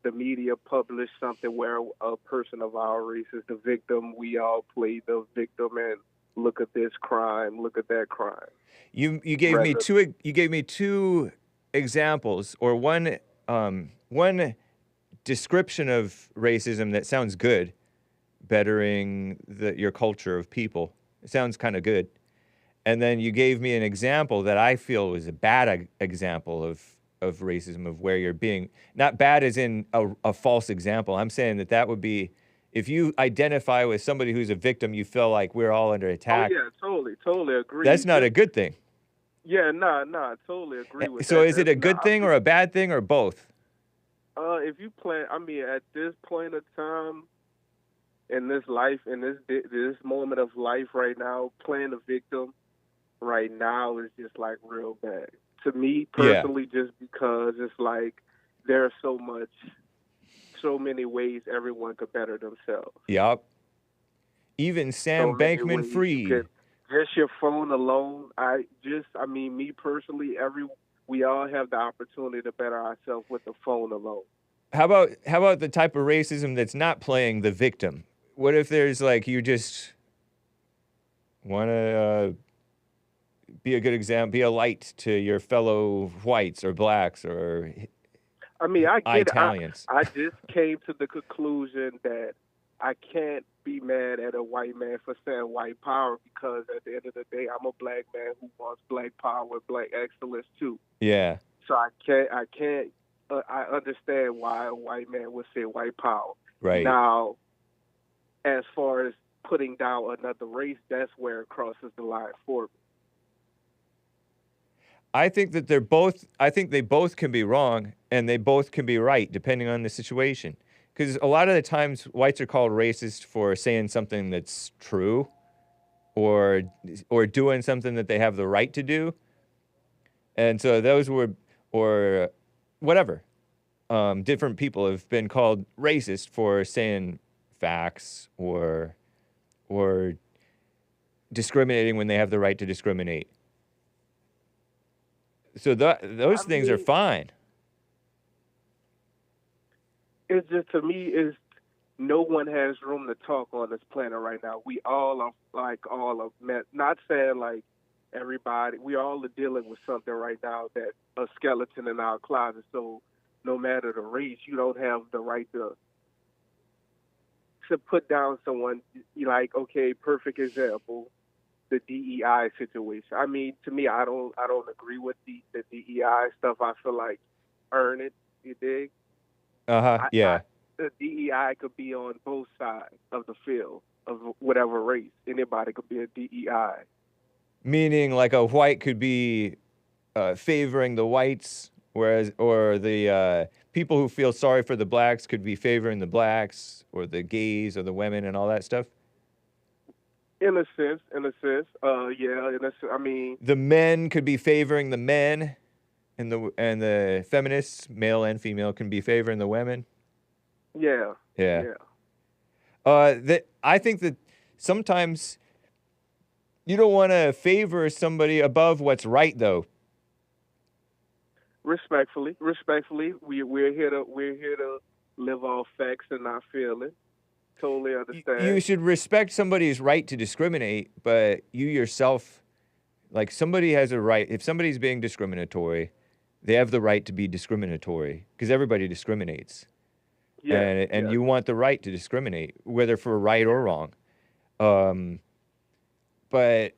the media publish something where a person of our race is the victim, we all play the victim and look at this crime, look at that crime. You gave me two examples or one description of racism that sounds good, bettering your culture of people. It sounds kind of good. And then you gave me an example that I feel was a bad example of racism, of where you're being, not bad as in a false example. I'm saying that would be, if you identify with somebody who's a victim, you feel like we're all under attack. Oh, yeah, totally agree. That's not a good thing. Yeah, I totally agree with that. So is it a good thing or a bad thing or both? If you plan, at this point of time, in this life, in this moment of life right now, playing the victim right now is just like real bad. To me personally, just because it's like there's so many ways everyone could better themselves. Yup. Even Sam Bankman-Fried. Just your phone alone. Me personally, we all have the opportunity to better ourselves with the phone alone. How about the type of racism that's not playing the victim? What if there's like, you just want to be a good example, be a light to your fellow whites or blacks or Italians? I just came to the conclusion that I can't be mad at a white man for saying white power, because at the end of the day, I'm a black man who wants black power, black excellence too. Yeah. So I understand why a white man would say white power. Right. Now, as far as putting down another race, that's where it crosses the line for me. I think that they both can be wrong and they both can be right, depending on the situation. Because a lot of the times, whites are called racist for saying something that's true, or doing something that they have the right to do. And so those or whatever. Different people have been called racist for saying facts or discriminating when they have the right to discriminate. So those things are fine. It's just, to me, is no one has room to talk on this planet right now. We all are not saying like everybody, we all are dealing with something right now, that a skeleton in our closet. So no matter the race, you don't have the right to put down someone. Like, okay, perfect example, the DEI situation. I mean, to me, I don't agree with the DEI stuff. I feel like earn it, you dig? Yeah. The DEI could be on both sides of the field of whatever race. Anybody could be a DEI. Meaning, like a white could be favoring the whites, or the people who feel sorry for the blacks could be favoring the blacks, or the gays, or the women, and all that stuff. In a sense, yeah. I mean, the men could be favoring the men, and the feminists, male and female, can be favoring the women. Yeah. I think that sometimes you don't want to favor somebody above what's right, though. Respectfully, we're here to live off facts and not feelings. Totally understand. You should respect somebody's right to discriminate, but you yourself, like, somebody has a right. If somebody's being discriminatory, they have the right to be discriminatory, because everybody discriminates. Yeah, and you want the right to discriminate, whether for right or wrong. But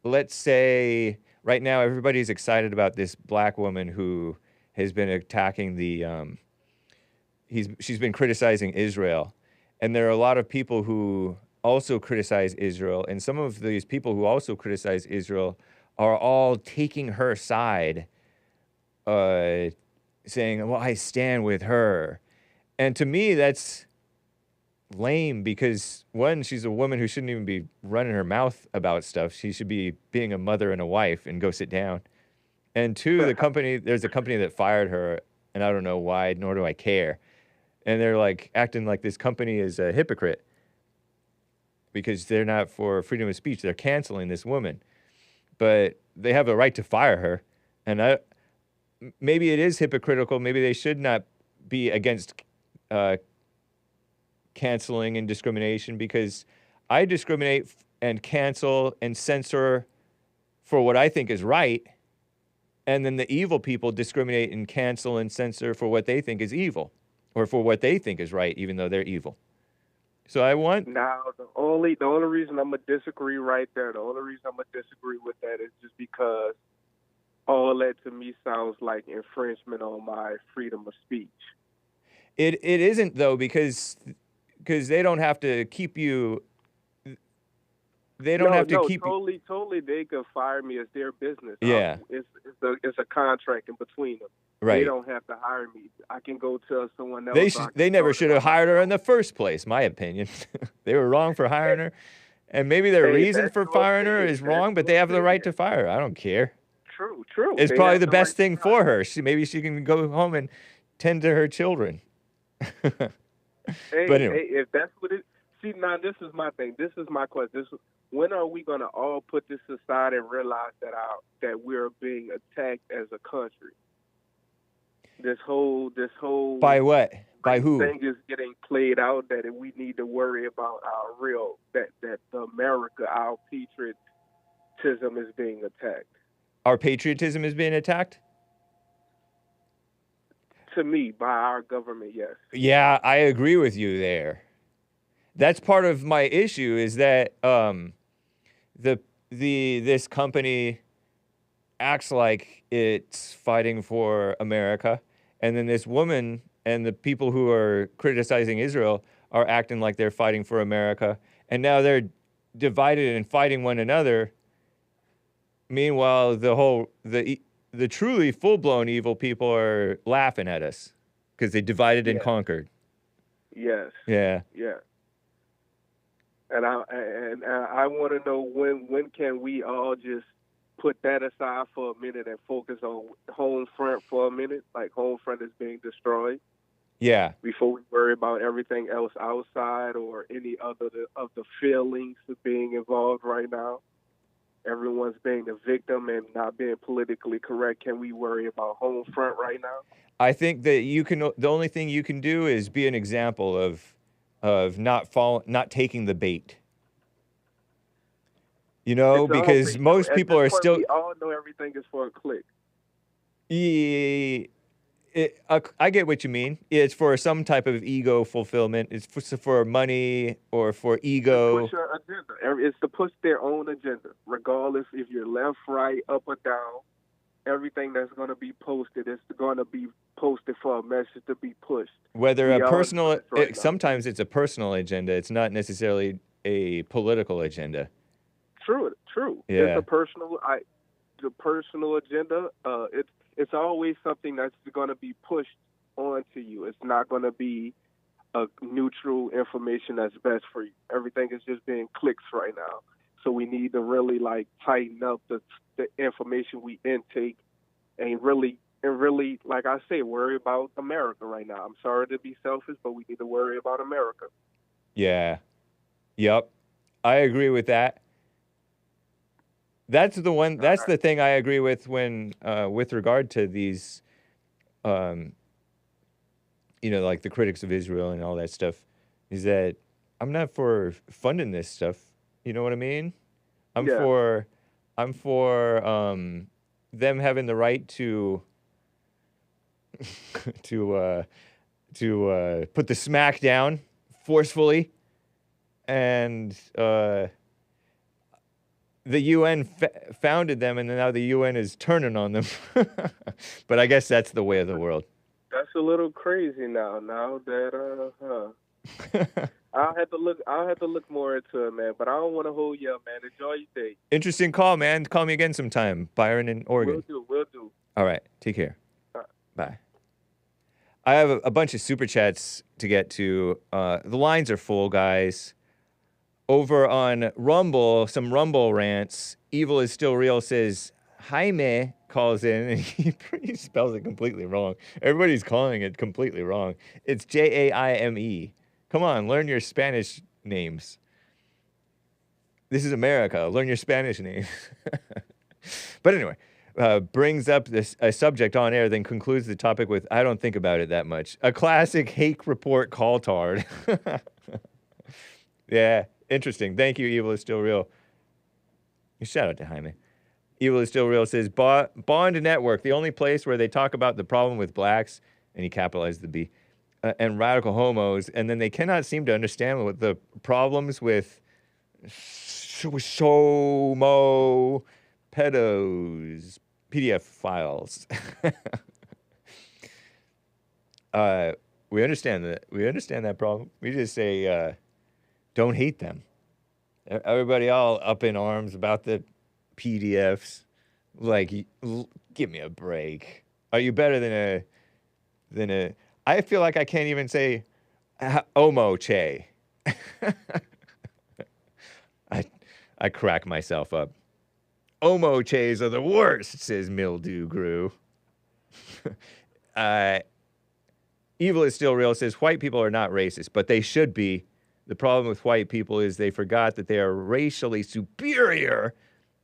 let's say right now everybody's excited about this black woman who has been attacking she's been criticizing Israel. And there are a lot of people who also criticize Israel. And some of these people who also criticize Israel are all taking her side, saying, well, I stand with her. And to me, that's lame, because one, she's a woman who shouldn't even be running her mouth about stuff. She should be being a mother and a wife and go sit down. And two, there's a company that fired her, and I don't know why, nor do I care. And they're like acting like this company is a hypocrite because they're not for freedom of speech. They're canceling this woman, but they have a right to fire her. And maybe it is hypocritical. Maybe they should not be against canceling and discrimination, because I discriminate and cancel and censor for what I think is right. And then the evil people discriminate and cancel and censor for what they think is evil, or for what they think is right, even though they're evil. So I want... Now, the only reason I'm going to disagree right there, the only reason I'm going to disagree with that is just because all that to me sounds like infringement on my freedom of speech. It isn't, though, because they don't have to keep you... They don't have to keep... Totally, they could fire me as their business. Yeah. It's a contract in between them. Right. They don't have to hire me. I can go tell someone else. They never should have hired her in the first place, my opinion. They were wrong for hiring her. And maybe their reason for firing her is wrong, but they have the right to fire her. I don't care. True. It's probably the best thing for her. Maybe she can go home and tend to her children. But anyway. If that's what it... See, now this is my thing. This is my question. When are we going to all put this aside and realize that we're being attacked as a country? This whole by what? By who? Thing is getting played out, that we need to worry about that America, our patriotism is being attacked. Our patriotism is being attacked? To me, by our government, yes. Yeah, I agree with you there. That's part of my issue, is that this company acts like it's fighting for America, and then this woman and the people who are criticizing Israel are acting like they're fighting for America, and now they're divided and fighting one another. Meanwhile, the truly full-blown evil people are laughing at us because they divided and conquered. Yes. Yeah. Yeah. And I want to know when can we all just put that aside for a minute and focus on home front for a minute, like home front is being destroyed. Yeah. Before we worry about everything else outside or any other of the feelings of being involved right now. Everyone's being a victim and not being politically correct. Can we worry about home front right now? I think that the only thing you can do is be an example of not taking the bait. You know, because most people are still. We all know everything is for a click. Yeah, I get what you mean. It's for some type of ego fulfillment. It's for money or for ego. Push your agenda. It's to push their own agenda, regardless if you're left, right, up or down. Everything that's going to be posted is going to be posted for a message to be pushed. Whether a personal, sometimes it's a personal agenda. It's not necessarily a political agenda. True. Yeah. It's the personal agenda. It's always something that's going to be pushed onto you. It's not going to be a neutral information that's best for you. Everything is just being clicks right now. So we need to really tighten up the information we intake and really, like I say, worry about America right now. I'm sorry to be selfish, but we need to worry about America. Yeah. Yep. I agree with that. That's the one. That's the thing I agree with when, with regard to these, like the critics of Israel and all that stuff, is that I'm not for funding this stuff. You know what I mean? I'm for them having the right to put the smack down forcefully, and the UN founded them, and now the UN is turning on them. But I guess that's the way of the world. That's a little crazy now. Now that I'll have to look more into it, man. But I don't want to hold you up, man. Enjoy your day. Interesting call, man. Call me again sometime. Byron in Oregon. Will do. All right. Take care. Bye. I have a bunch of super chats to get to. The lines are full, guys. Over on Rumble, some Rumble rants. Evil is Still Real says, Jaime calls in, and he spells it completely wrong. Everybody's calling it completely wrong. It's Jaime. Come on, learn your Spanish names. This is America. Learn your Spanish names. But anyway, brings up a subject on air, then concludes the topic with, I don't think about it that much. A classic Hake report call tard. Yeah, interesting. Thank you, Evil is Still Real. Shout out to Jaime. Evil is Still Real says, Bond Network, the only place where they talk about the problem with blacks, and he capitalized the B, and radical homos, and then they cannot seem to understand what the problems with SOMO pedos, PDF files. We understand that. We understand that problem. We just say, don't hate them. Everybody all up in arms about the PDFs. Like, give me a break. Are you better than a? I feel like I can't even say Omo Che. I crack myself up. Omo Che's are the worst, says Mildew Grew. Evil is Still Real says, white people are not racist, but they should be. The problem with white people is they forgot that they are racially superior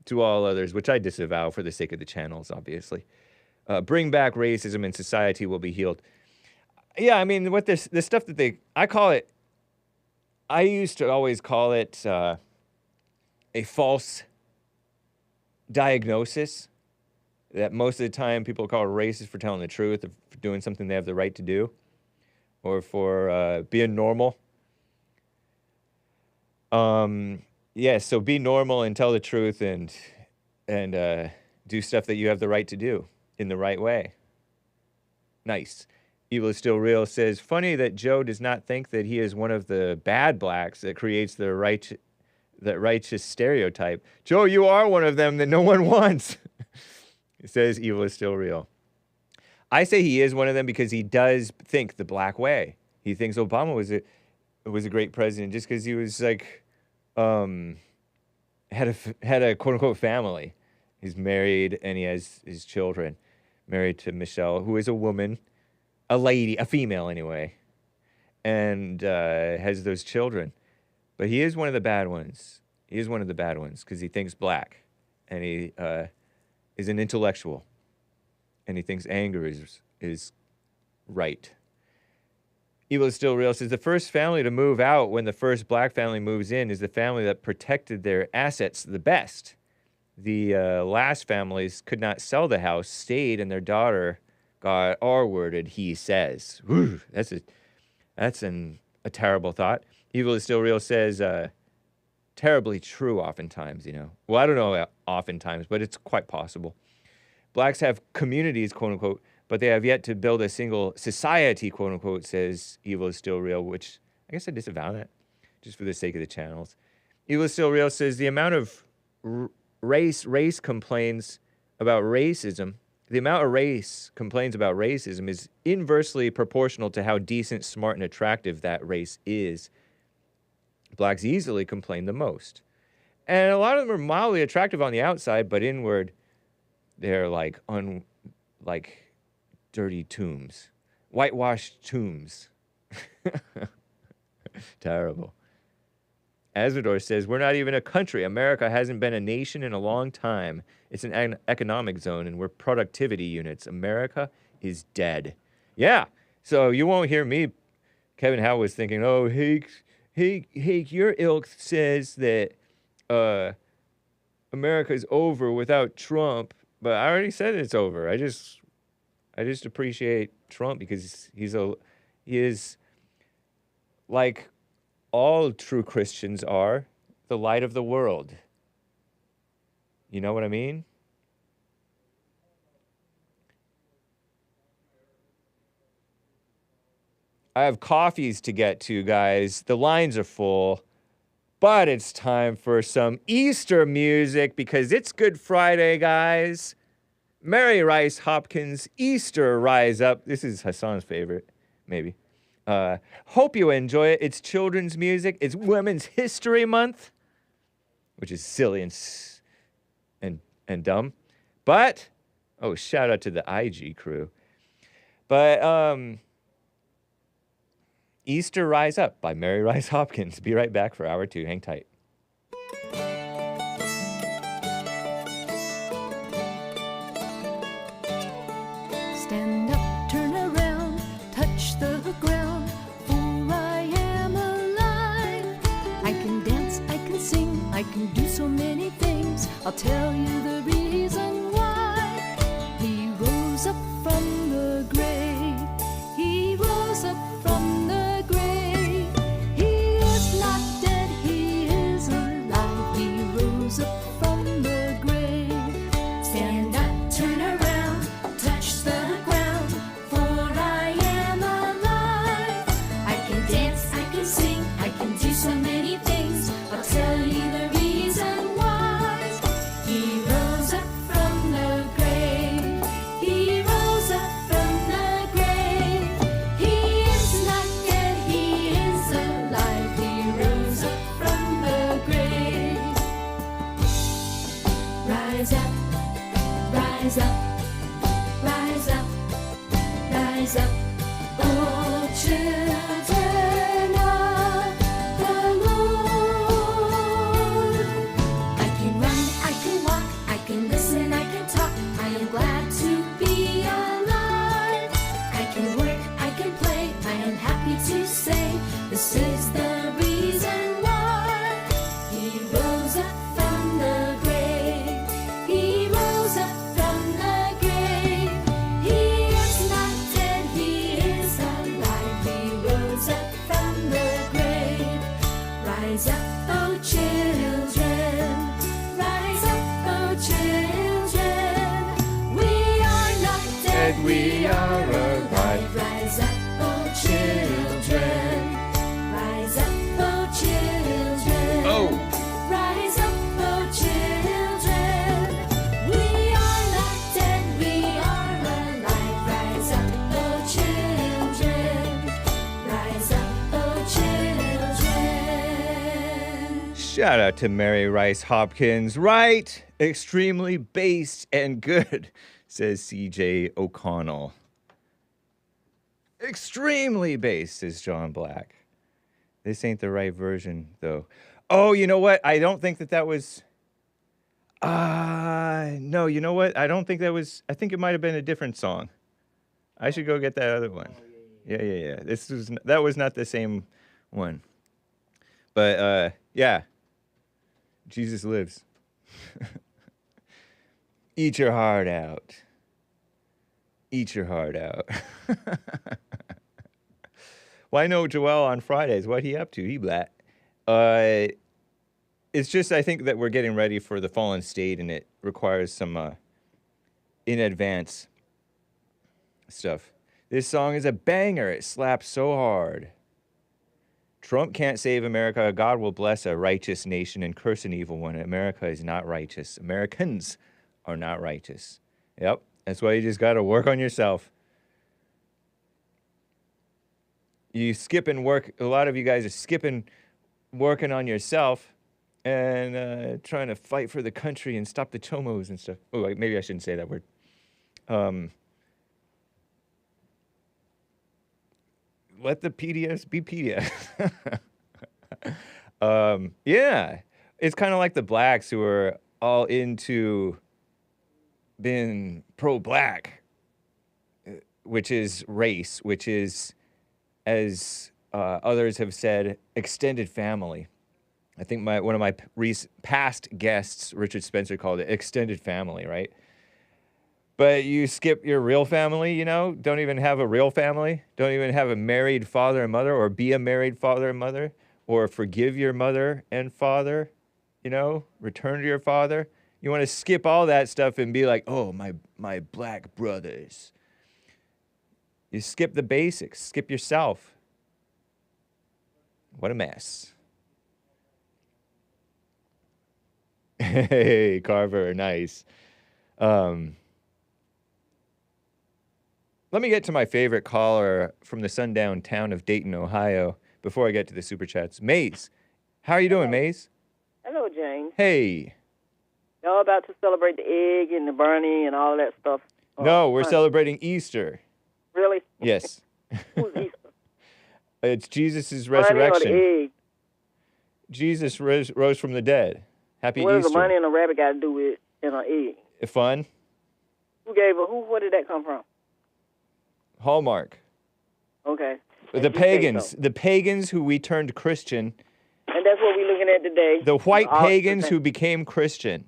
to all others, which I disavow for the sake of the channels, obviously. Bring back racism and society will be healed. Yeah, I mean, what the stuff that I used to always call it a false diagnosis, that most of the time people call racist for telling the truth, or for doing something they have the right to do, or for being normal. So be normal and tell the truth and do stuff that you have the right to do in the right way. Nice. Evil is Still Real says, funny that Joe does not think that he is one of the bad blacks that creates that righteous stereotype. Joe, you are one of them that no one wants. It says Evil is Still Real. I say he is one of them because he does think the black way. He thinks Obama was a great president just because he was like, had a quote unquote family. He's married and he has his children. Married to Michelle, who is a woman, a lady, a female anyway, and has those children. But he is one of the bad ones. He is one of the bad ones because he thinks black, and he is an intellectual, and he thinks anger is right. Evil is Still Real says the first family to move out when the first black family moves in is the family that protected their assets the best. The last families could not sell the house, stayed, and their daughter got R-worded, he says. Whew, that's a terrible thought. Evil is Still Real says, terribly true oftentimes, you know. Well, I don't know about oftentimes, but it's quite possible. Blacks have communities, quote unquote, but they have yet to build a single society, quote unquote, says Evil is Still Real, which I guess I disavow that just for the sake of the channels. Evil is Still Real says the amount of race complains about racism. The amount of race complains about racism is inversely proportional to how decent, smart, and attractive that race is. Blacks easily complain the most. And a lot of them are mildly attractive on the outside, but inward, they're like dirty tombs. Whitewashed tombs. Terrible. Asmodor says, we're not even a country. America hasn't been a nation in a long time. It's an economic zone, and we're productivity units. America is dead. Yeah, so you won't hear me. Kevin Howe was thinking, oh, Hake, your ilk says that America's over without Trump. But I already said it's over. I just appreciate Trump because he is like all true Christians are, the light of the world. You know what I mean? I have coffees to get to, guys. The lines are full. But it's time for some Easter music because it's Good Friday, guys. Merry Rice Hopkins, Easter Rise Up. This is Hassan's favorite, maybe. Hope you enjoy it. It's children's music. It's Women's History Month, which is silly and dumb. But, oh, shout out to the IG crew. But, Easter Rise Up by Mary Rice Hopkins. Be right back for hour 2. Hang tight. Stand up, turn around, touch the ground, for I am alive. I can dance, I can sing, I can do so many things. I'll tell you the reason why. He rose up from the grave. He rose up from the grave. He is not dead, he is alive. He rose up from the grave. Stand up, turn around, touch the ground, for I am alive. I can dance, I can sing, I can do so many things. I'll tell you the reason why. He rose up from the grave. He rose up from the grave. He is not dead, he is alive. He rose up from the grave. Rise up, rise up, rise up, rise up, oh children of the Lord. I can run, I can walk, I can listen, I can talk. I am glad to be alive. I can work, I can play, I am happy to say this is the reason why. He rose up from the grave. He rose up from the grave. He is not dead, he is alive. He rose up from the grave. Rise up, oh children. Rise up, oh children. We are not dead, we are alive. Rise up, oh children. Rise up, oh children. Oh. Rise up, oh children. We are not dead, we are alive. Rise up, oh children. Rise up, oh children. Shout out to Mary Rice Hopkins. Right Extremely based and good, says CJ O'Connell. Extremely based, says John Black. This ain't the right version, though. Oh, you know what? I don't think that was... no, you know what? I don't think that was... I think it might have been a different song. I should go get that other one. Yeah. That was not the same one. But, yeah. Jesus lives. Eat your heart out. Eat your heart out. Well, I know Joel on Fridays. What he up to? He black. It's just I think that we're getting ready for the fallen state, and it requires some in advance stuff. This song is a banger. It slaps so hard. Trump can't save America. God will bless a righteous nation and curse an evil one. America is not righteous. Americans are not righteous. Yep. That's why you just got to work on yourself. You skip and work. A lot of you guys are skipping working on yourself and trying to fight for the country and stop the chomos and stuff. Oh, maybe I shouldn't say that word. Let the PDS be PDS. Yeah. It's kind of like the blacks who are all into being pro-black, which is race, which is, as others have said, extended family. I think one of my past guests, Richard Spencer, called it extended family, right? But you skip your real family, you know? Don't even have a real family. Don't even have a married father and mother, or be a married father and mother, or forgive your mother and father, you know? Return to your father. You want to skip all that stuff and be like, oh, my black brothers. You skip the basics. Skip yourself. What a mess. Hey, Carver, nice. Let me get to my favorite caller from the sundown town of Dayton, Ohio, before I get to the super chats. Maze, how are you doing, Maze? Hello, James. Hey. Y'all about to celebrate the egg and the bunny and all that stuff? No, we're celebrating Easter. Really? Yes. Who's Easter? It's Jesus' Bunny resurrection. or the egg? Jesus rose from the dead. Happy What Easter. does a bunny and a rabbit got to do with an egg? Fun. Where did that come from? Hallmark. Okay. The pagans who we turned Christian. And that's what we're looking at today. The white pagans who became Christian.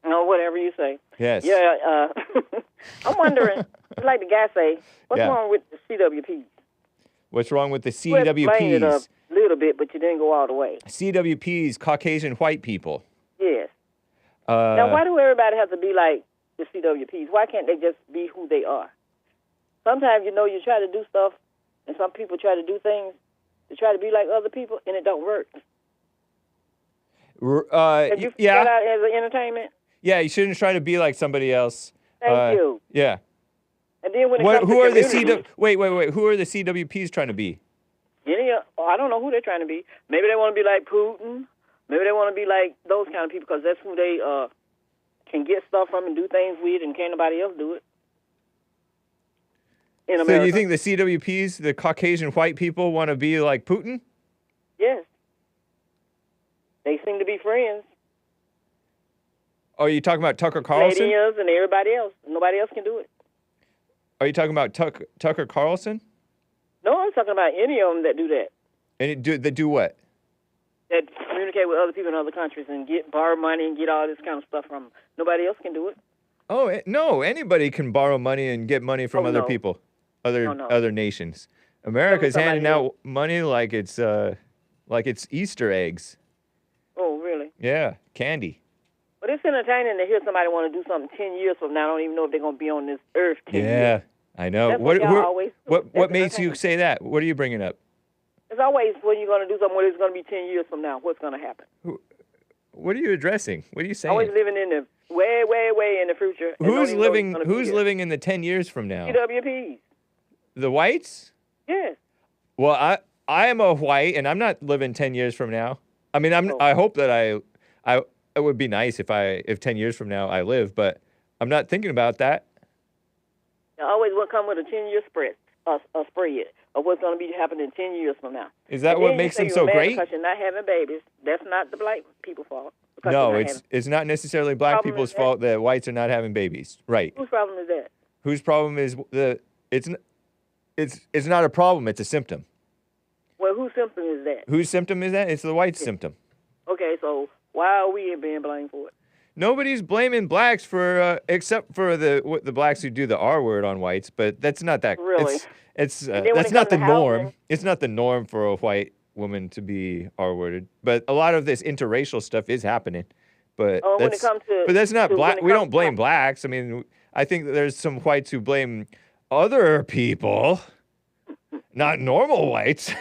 No, whatever you say. Yes. Yeah, I'm wondering, like the guy say, what's wrong with the CWPs? What's wrong with the You explained it CWPs? a little bit, but you didn't go all the way. CWPs, Caucasian white people. Yes. Now, why do everybody have to be like the CWPs? Why can't they just be who they are? Sometimes, you try to do stuff, and some people try to do things to try to be like other people, and it don't work. Have you got out as an entertainment? Yeah, you shouldn't try to be like somebody else. Thank you. Yeah. And then when it comes who to are the community, Wait. Who are the CWPs trying to be? I don't know who they're trying to be. Maybe they want to be like Putin. Maybe they want to be like those kind of people because that's who they can get stuff from and do things with, and can't nobody else do it. In America. So you think the CWPs, the Caucasian white people, want to be like Putin? Yes. They seem to be friends. Are you talking about Tucker Carlson? Canadians and everybody else. Nobody else can do it. Are you talking about Tucker Carlson? No, I'm talking about any of them that do that. And they do what? That communicate with other people in other countries and borrow money and get all this kind of stuff from them. Nobody else can do it. Oh, no, anybody can borrow money and get money from other people, other nations. America's handing out money like it's Easter eggs. Oh, really? Yeah, candy. But it's entertaining to hear somebody want to do something 10 years from now. I don't even know if they're going to be on this earth 10 years. Yeah, I know. That's What makes you say that? What are you bringing up? It's always when you're going to do something where it's going to be 10 years from now, what's going to happen. What are you addressing? What are you saying? Always living in the way, way, way in the future. Who's living in the 10 years from now? CWPs. The whites? Yes. Well, I am a white, and I'm not living 10 years from now. I mean, I hope that it would be nice if 10 years from now I live, but I'm not thinking about that. I always will come with a 10-year spread of what's going to be happening 10 years from now. Is that what makes them so great? Because you're not having babies. That's not the black people's fault. No, it's not necessarily black people's fault that whites are not having babies. Right. Whose problem is that? Whose problem is it's not a problem, it's a symptom. Well, whose symptom is that? Whose symptom is that? It's the white symptom. Okay, so why are we being blamed for it? Nobody's blaming blacks for except for the blacks who do the R word on whites, but that's not that. Really? That's not the norm. It's not the norm for a white woman to be R-worded. But a lot of this interracial stuff is happening. But that's not black. We don't blame blacks. I mean, I think that there's some whites who blame other people, not normal whites.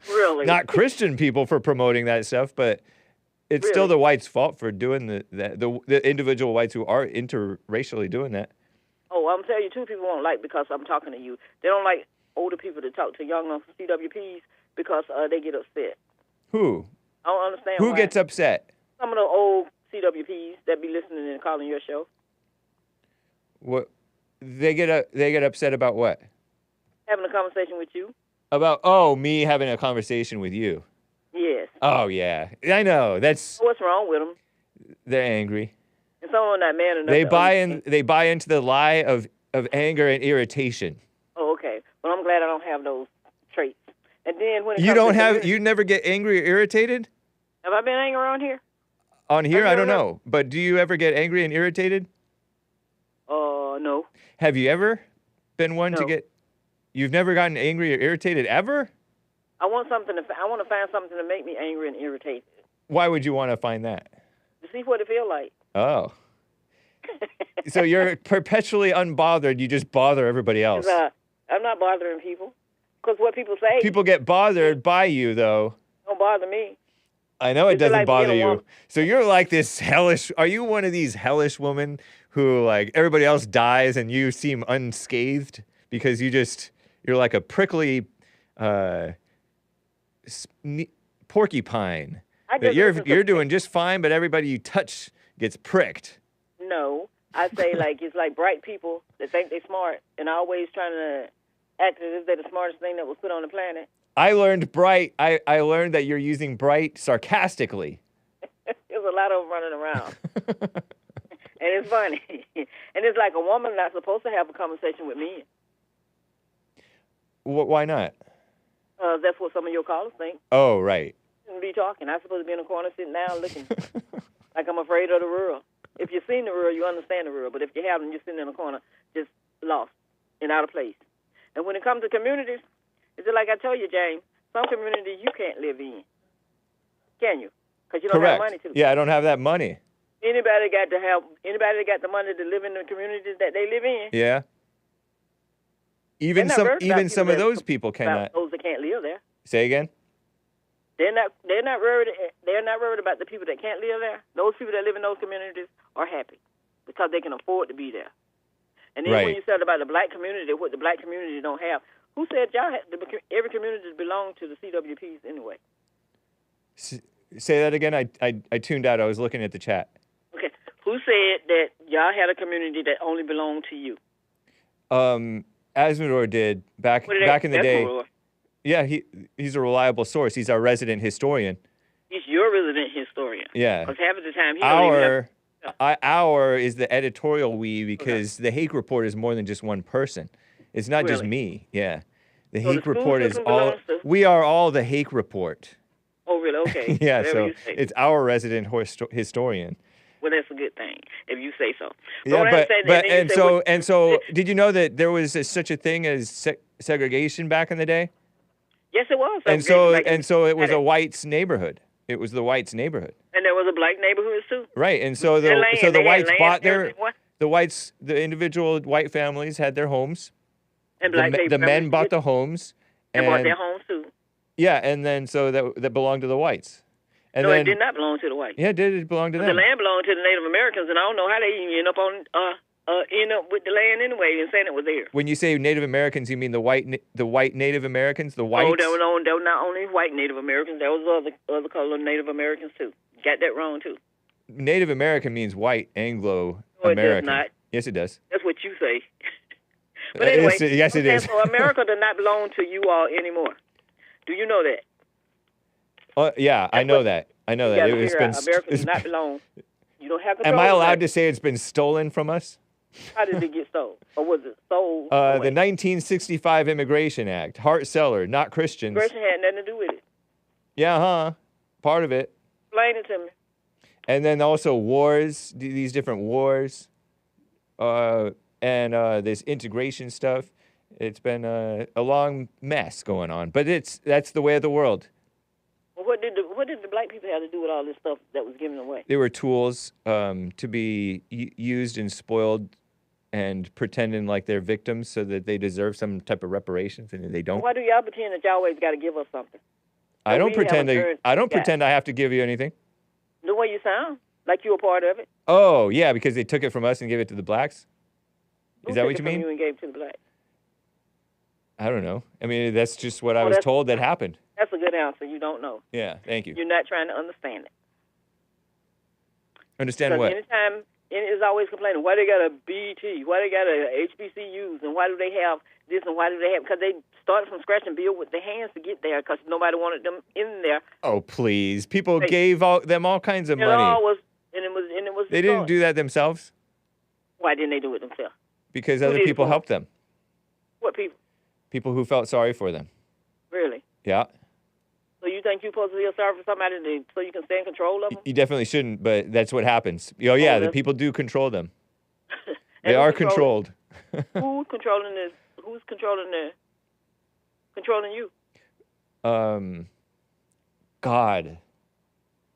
Really? Not Christian people for promoting that stuff, but it's still the whites' fault for doing the individual whites who are interracially doing that. Oh, I'm telling you, two people won't like because I'm talking to you. They don't like older people to talk to young CWPs because they get upset. Who? I don't understand Who gets upset? Some of the old CWPs that be listening and calling your show. What? They get upset about what? Having a conversation with you. About me having a conversation with you. Yes. Oh yeah, I know. That's what's wrong with them. They're angry. And some of them not man enough. They buy into the lie of anger and irritation. Oh, okay. Well, I'm glad I don't have those traits. And then when you never get angry or irritated? Have I been angry around here? On here, I don't know. But do you ever get angry and irritated? No. Have you ever been one to get? You've never gotten angry or irritated ever? I want to find something to make me angry and irritated. Why would you want to find that? To see what it feels like. Oh. So you're perpetually unbothered. You just bother everybody else. I'm not bothering people. Because what people say. People get bothered by you, though. Don't bother me. I know it doesn't bother you. So you're like this hellish. Are you one of these hellish women who, like, everybody else dies and you seem unscathed because you're like a prickly porcupine? That you're doing just fine, but everybody you touch gets pricked. No, I say it's like bright people that think they're smart and always trying to act as if they're the smartest thing that was put on the planet. I learned bright. I learned that you're using bright sarcastically. There's a lot of them running around. And it's funny. And it's like a woman not supposed to have a conversation with men. Why not? That's what some of your callers think. Oh, right. Shouldn't be talking. I'm supposed to be in the corner sitting down looking like I'm afraid of the world. If you've seen the world, you understand the world. But if you haven't, you're sitting in the corner just lost and out of place. And when it comes to communities, it's like I told you, James, some communities you can't live in. Can you? Because you don't have money to. Yeah, I don't have that money. Anybody that got the money to live in the communities that they live in. Yeah. Even some of those people cannot. Those that can't live there. Say again? They're not worried about the people that can't live there. Those people that live in those communities are happy because they can afford to be there. And then when you said about the black community, what the black community don't have, who said every community belongs to the CWPs anyway? Say that again. I tuned out. I was looking at the chat. Okay. Who said that y'all had a community that only belonged to you? Asmodor did back in the day. Roy. Yeah, he's a reliable source. He's our resident historian. He's your resident historian. Yeah. Because half of the time our is the editorial because the Hake report is more than just one person. It's not just me. Yeah. The Hake report is all. We are all the Hake report. Oh, really? Okay. Yeah, so it's our resident historian. Well, that's a good thing if you say so. And so, did you know that there was such a thing as segregation back in the day? Yes, it was. And so it was a whites neighborhood. It was the whites' neighborhood. And there was a black neighborhood too. Right, and so the whites bought the individual white families had their homes. And the men bought the homes. And bought their homes too. Yeah, and then so that belonged to the whites. And it did not belong to the whites. Yeah, it did. It belonged to them. The land belonged to the Native Americans, and I don't know how they even end up with the land anyway and saying it was theirs. When you say Native Americans, you mean the white Native Americans, the whites? Oh, there were not only white Native Americans. There was other color Native Americans too. Got that wrong too. Native American means white Anglo No, it does American. not. Yes, it does. That's what you say. But anyway, yes, it is. So America does not belong to you all anymore. Do you know that? Yeah, I know that. I know that. America does not belong. You don't have control. Am I allowed to say it's been stolen from us? How did it get stolen? Or was it sold? The 1965 Immigration Act. Heart seller, not Christians. Immigration had nothing to do with it. Yeah, part of it. Explain it to me. And then also wars, these different wars, and this integration stuff. It's been a long mess going on, but that's the way of the world. Well, what did the black people have to do with all this stuff that was given away? They were tools to be used and spoiled and pretending like they're victims so that they deserve some type of reparations, and they don't. Why do y'all pretend that y'all always got to give us something? I don't pretend I have to give you anything. The way you sound, like you're a part of it. Oh, yeah, because they took it from us and gave it to the blacks? Is that what you mean? Who took it from you and gave it to the blacks? I don't know. I mean, that's just what I was told that happened. That's a good answer. You don't know. Yeah, thank you. You're not trying to understand it. Understand what? Anytime, it's always complaining, why they got a BET, why they got a HBCUs, and why do they have this, and why do they have, because they started from scratch and built with their hands to get there, because nobody wanted them in there. Oh, please. People gave them all kinds of money. It was they didn't do that themselves? Why didn't they do it themselves? Because other people helped them. What people? People who felt sorry for them. Really? Yeah. So you think you're supposed to feel sorry for somebody so you can stay in control of them? You definitely shouldn't, but that's what happens. Oh, yeah, the people do control them. They are controlled. Who's controlling this? Who's controlling you? God.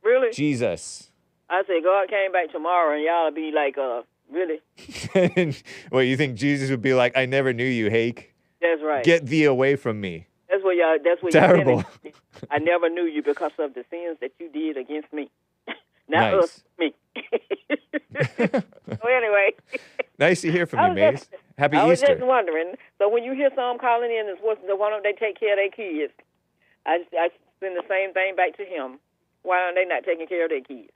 Really? Jesus. I say God came back tomorrow and y'all will be like, really? Well, you think Jesus would be like, I never knew you, Hake. That's right. Get thee away from me. That's what Terrible. I never knew you because of the sins that you did against me. Not nice. us, me. So anyway. Nice to hear from you, Maze. Happy Easter. I was just wondering. So when you hear some calling in, why don't they take care of their kids? I send the same thing back to him. Why aren't they not taking care of their kids?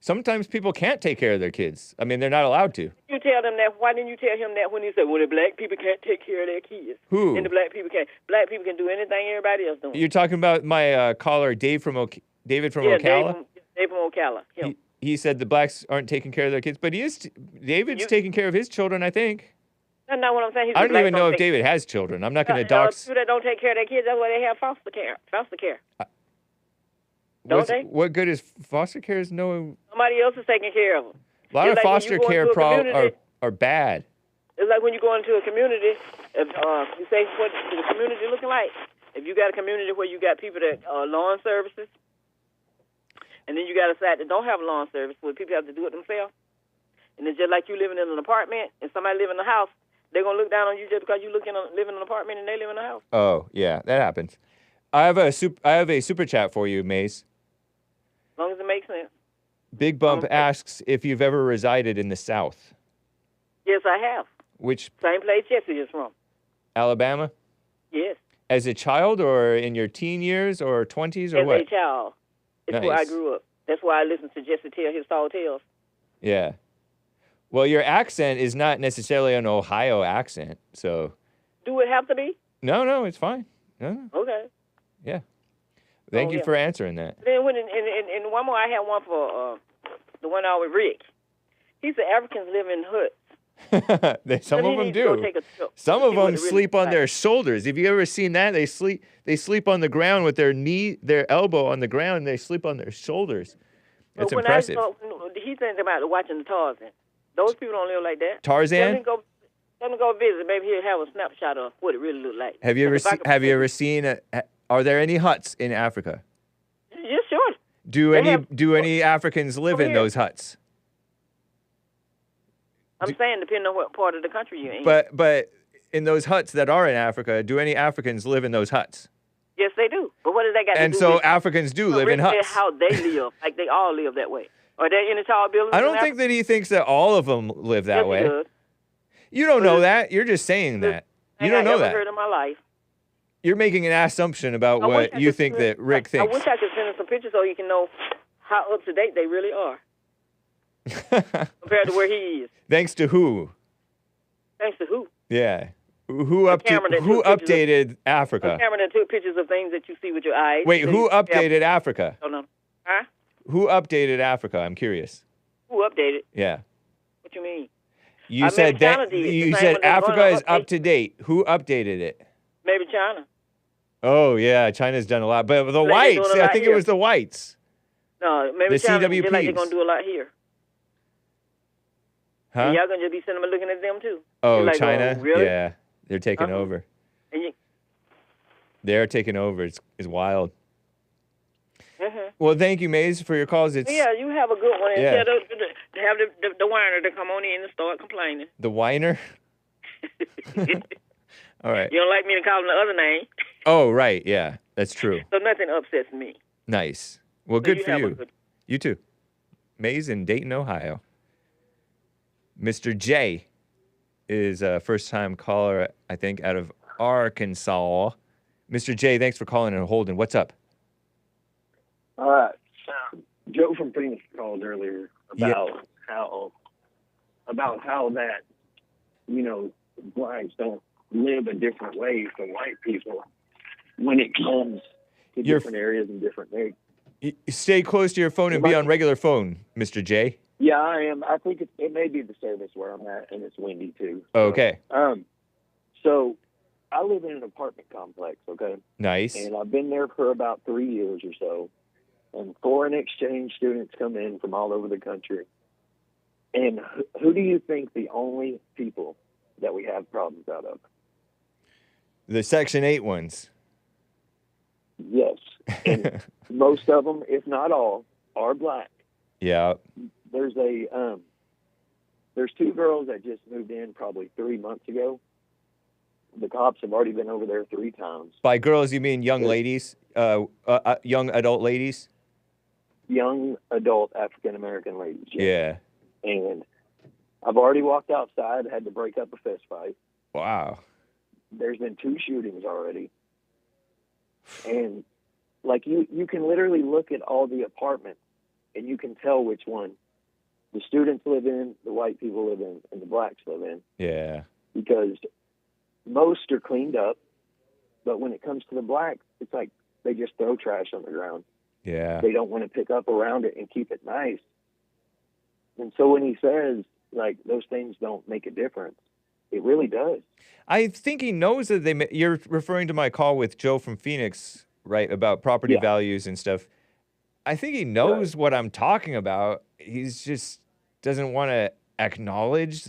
Sometimes people can't take care of their kids. I mean, they're not allowed to. You tell them that. Why didn't you tell him that when he said, well, the black people can't take care of their kids? Who? And the black people can't. Black people can do anything everybody else doing. You're talking about my caller, David from Ocala? Dave from Ocala. He said the blacks aren't taking care of their kids, but David's taking care of his children, I think. That's not what I'm saying. I don't even know if David has children. I'm not going to dox. People that don't take care of their kids, that's why they have foster care. What good is foster care? Somebody else is taking care of them. A lot of foster care are bad. It's like when you go into a community, if you say, what is the community looking like? If you got a community where you got people that are lawn services, and then you got a side that don't have lawn service where people have to do it themselves, and it's just like you living in an apartment and somebody living in a house, they're going to look down on you just because you live in an apartment and they live in a house. Oh, yeah, that happens. I have a super chat for you, Mace. As long as it makes sense. Big Bump asks if you've ever resided in the South. Yes, I have. Which? Same place Jesse is from. Alabama? Yes. As a child or in your teen years or 20s or what? As a child. It's where I grew up. That's why I listened to Jesse tell his tall tales. Yeah. Well, your accent is not necessarily an Ohio accent, so. Do it have to be? No, it's fine. No. Okay. Yeah. Thank you for answering that. Then and one more, I had one for the one out with Rick. He said Africans live in huts. Some of them do. Some of them sleep on their shoulders. Have you ever seen that? They sleep on the ground with their elbow on the ground, and they sleep on their shoulders. That's impressive. He's thinking about watching the Tarzan. Those people don't live like that. Tarzan? Let me go visit. Maybe he'll have a snapshot of what it really looked like. Have you ever seen? Are there any huts in Africa? Yeah, sure. Do any Africans live in those huts? I'm saying depending on what part of the country you're in. But in those huts that are in Africa, do any Africans live in those huts? Yes, they do. But what does that got to do with? And so Africans do live in huts. How they live, like they all live that way. Are there any tall buildings? I don't think that he thinks that all of them live that way. He does. You don't know that. You're just saying that. You don't know that. I've never heard in my life. You're making an assumption about what you think that Rick thinks. I wish I could send him some pictures so you can know how up to date they really are compared to where he is. Thanks to who? Thanks to who? Yeah. Who updated Africa? A camera that took pictures of things that you see with your eyes. Wait, who updated Africa? Oh, no. Huh? Who updated Africa? I'm curious. Who updated? Yeah. What you mean? You said Africa is up to date. Who updated it? Maybe China. Oh, yeah, China's done a lot. But the whites, I think it was the whites. No, maybe the China, CWPs. like they're going to do a lot here. Huh? And y'all going to just be sitting there looking at them, too. Oh, like, China? Really? Yeah, they're taking over. And they're taking over. It's wild. Mm-hmm. Well, thank you, Maze, for your calls. Yeah, you have a good one. Instead of to have the whiner to come on in and start complaining. The whiner? All right. You don't like me to call him the other name. Oh, right. Yeah, that's true. So nothing upsets me. Nice. Well, So good for you. You too. Maze in Dayton, Ohio. Mr. J is a first-time caller, I think, out of Arkansas. Mr. J, thanks for calling and holding. What's up? All right. Joe from Phoenix called earlier about how that, blacks don't live a different way from white people when it comes to different areas and different things. Stay close to your phone and be on regular phone, Mr. J. Yeah, I am. I think it may be the service where I'm at, and it's windy too. Okay. So I live in an apartment complex, okay? Nice. And I've been there for about 3 years or so. And foreign exchange students come in from all over the country. And who do you think the only people that we have problems out of? The Section 8 ones. Yes. And most of them, if not all, are black. Yeah. There's two girls that just moved in probably 3 months ago. The cops have already been over there 3 times. By girls, you mean young ladies? Young adult ladies? Young adult African-American ladies. Yeah. And I've already walked outside, had to break up a fist fight. Wow. There's been 2 shootings already. And, like, you can literally look at all the apartments, and you can tell which one the students live in, the white people live in, and the blacks live in. Yeah. Because most are cleaned up, but when it comes to the blacks, it's like they just throw trash on the ground. Yeah. They don't want to pick up around it and keep it nice. And so when he says, like, those things don't make a difference, it really does. I think he knows that you're referring to my call with Joe from Phoenix, right, about property values and stuff. I think he knows what I'm talking about. He's just doesn't want to acknowledge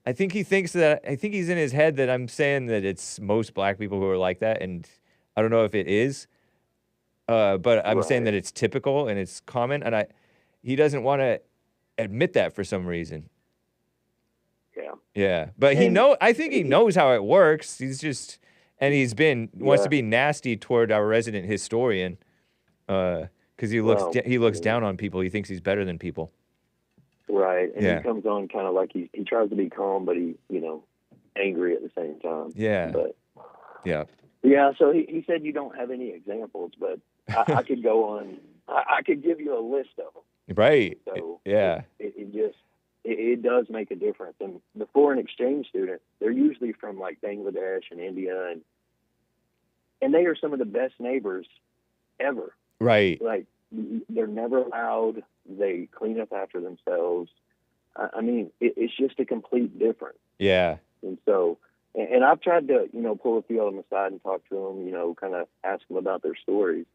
I think he thinks that, I think he's in his head that I'm saying that it's most black people who are like that, and I don't know if it is. But I'm saying that it's typical and it's common, and he doesn't want to admit that for some reason. Yeah. Yeah, but I think he knows how it works. He's just, and wants to be nasty toward our resident historian, because he looks down on people. He thinks he's better than people. Right, and he comes on kind of like he tries to be calm, but he, angry at the same time. Yeah. But yeah. Yeah, so he said you don't have any examples, but I could go on. I could give you a list of them. Right. So yeah. It does make a difference. And the foreign exchange students, they're usually from like Bangladesh and India, and they are some of the best neighbors ever. Right. Like, they're never loud. They clean up after themselves. I mean, it's just a complete difference. Yeah. And so, and I've tried to, pull a few of them aside and talk to them, kind of ask them about their stories.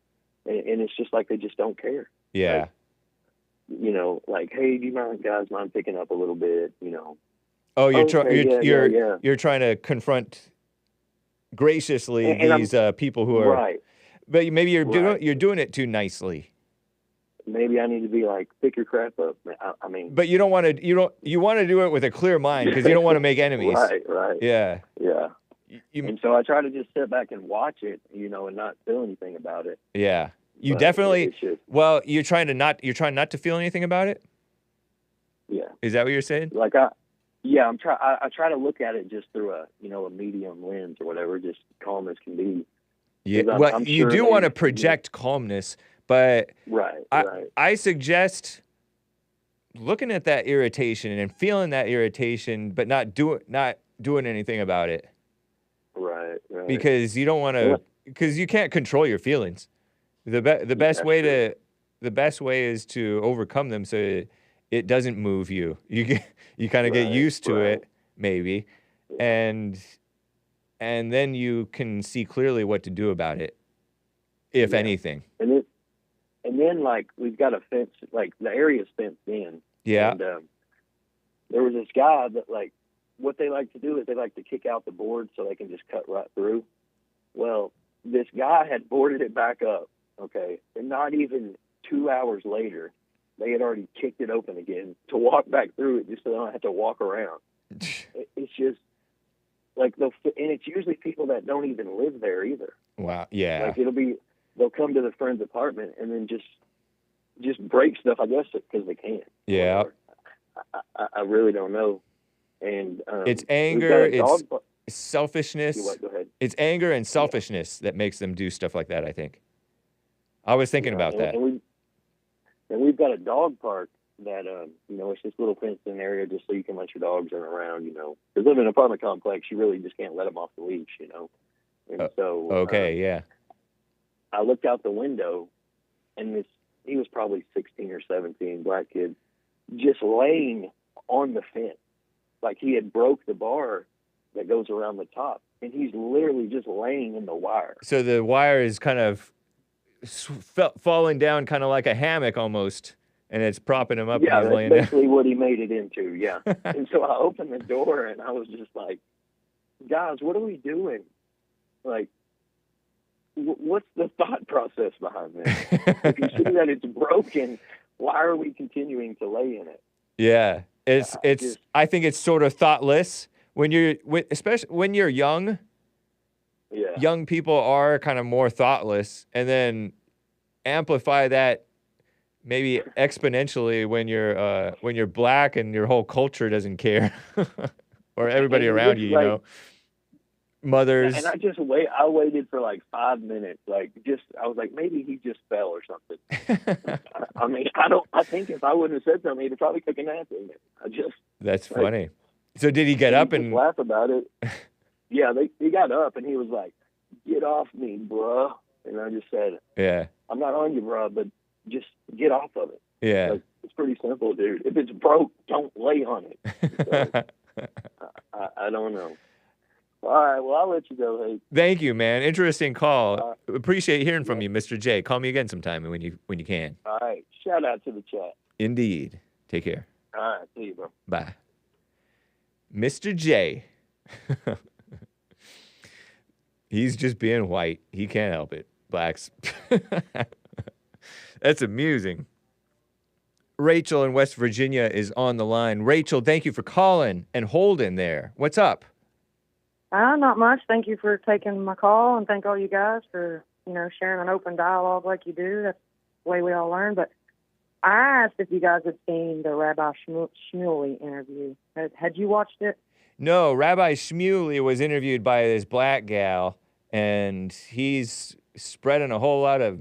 And it's just like they just don't care. Yeah. Like, hey, do you guys mind picking up a little bit, Oh, you're trying to confront graciously these people who are right. But maybe you're doing it too nicely. Maybe I need to be like, pick your crap up. I mean, but you want to do it with a clear mind because you don't want to make enemies. Right. Yeah. And so I try to just sit back and watch it, and not feel anything about it. Yeah. You but definitely. Well, you're trying not to feel anything about it. Yeah. Is that what you're saying? Like I try to look at it just through a medium lens or whatever, just calm as can be. Yeah. Well, you do want to project calmness, But Right. I suggest looking at that irritation and feeling that irritation, but not doing anything about it. Right. Because you don't want to, because you can't control your feelings. The best way is to overcome them so it doesn't move you. You kind of get used to it, maybe, and then you can see clearly what to do about it, if anything. And then like we've got a fence, like the area's fenced in. Yeah. And there was this guy that like, what they like to do is they like to kick out the board so they can just cut right through. Well, this guy had boarded it back up, okay, and not even 2 hours later, they had already kicked it open again to walk back through it just so they don't have to walk around. It's just like and it's usually people that don't even live there either. Wow, yeah. Like they'll come to the friend's apartment and then just break stuff, I guess, because they can. Yeah. I really don't know. And it's anger, it's selfishness. Go ahead. It's anger and selfishness that makes them do stuff like that, I think. I was thinking about that. And we've got a dog park that, it's this little fenced-in area just so you can let your dogs run around, Because living in an apartment complex, you really just can't let them off the leash, And so... Okay, yeah. I looked out the window, and he was probably 16 or 17, black kid, just laying on the fence. Like he had broke the bar that goes around the top, and he's literally just laying in the wire. So the wire is kind of falling down kind of like a hammock almost, and it's propping him up. Yeah, and he's that's basically what he made it into, yeah. And so I opened the door, and I was just like, guys, what are we doing? Like, what's the thought process behind this? If you see that it's broken, why are we continuing to lay in it? Yeah, I think it's sort of thoughtless especially when you're young. Yeah. Young people are kind of more thoughtless, and then amplify that maybe exponentially when you're black and your whole culture doesn't care, or everybody around you, mothers. And I waited for like 5 minutes, I was like, maybe he just fell or something. I mean, I think if I wouldn't have said something, he'd have probably took a nap in it. That's funny. So did he get up and laugh about it? Yeah, he got up and he was like, "Get off me, bruh." And I just said, "Yeah, I'm not on you, bruh, but just get off of it." Yeah. It's pretty simple, dude. If it's broke, don't lay on it. So, I don't know. All right, well, I'll let you go, Hake. Thank you, man. Interesting call. Appreciate hearing from you, Mr. J. Call me again sometime when you can. All right. Shout out to the chat. Indeed. Take care. All right. See you, bro. Bye. Mr. J. He's just being white. He can't help it. Blacks. That's amusing. Rachel in West Virginia is on the line. Rachel, thank you for calling and holding there. What's up? Not much. Thank you for taking my call, and thank all you guys for, sharing an open dialogue like you do. That's the way we all learn. But I asked if you guys had seen the Rabbi Shmuley interview. Had you watched it? No, Rabbi Shmuley was interviewed by this black gal, and he's spreading a whole lot of...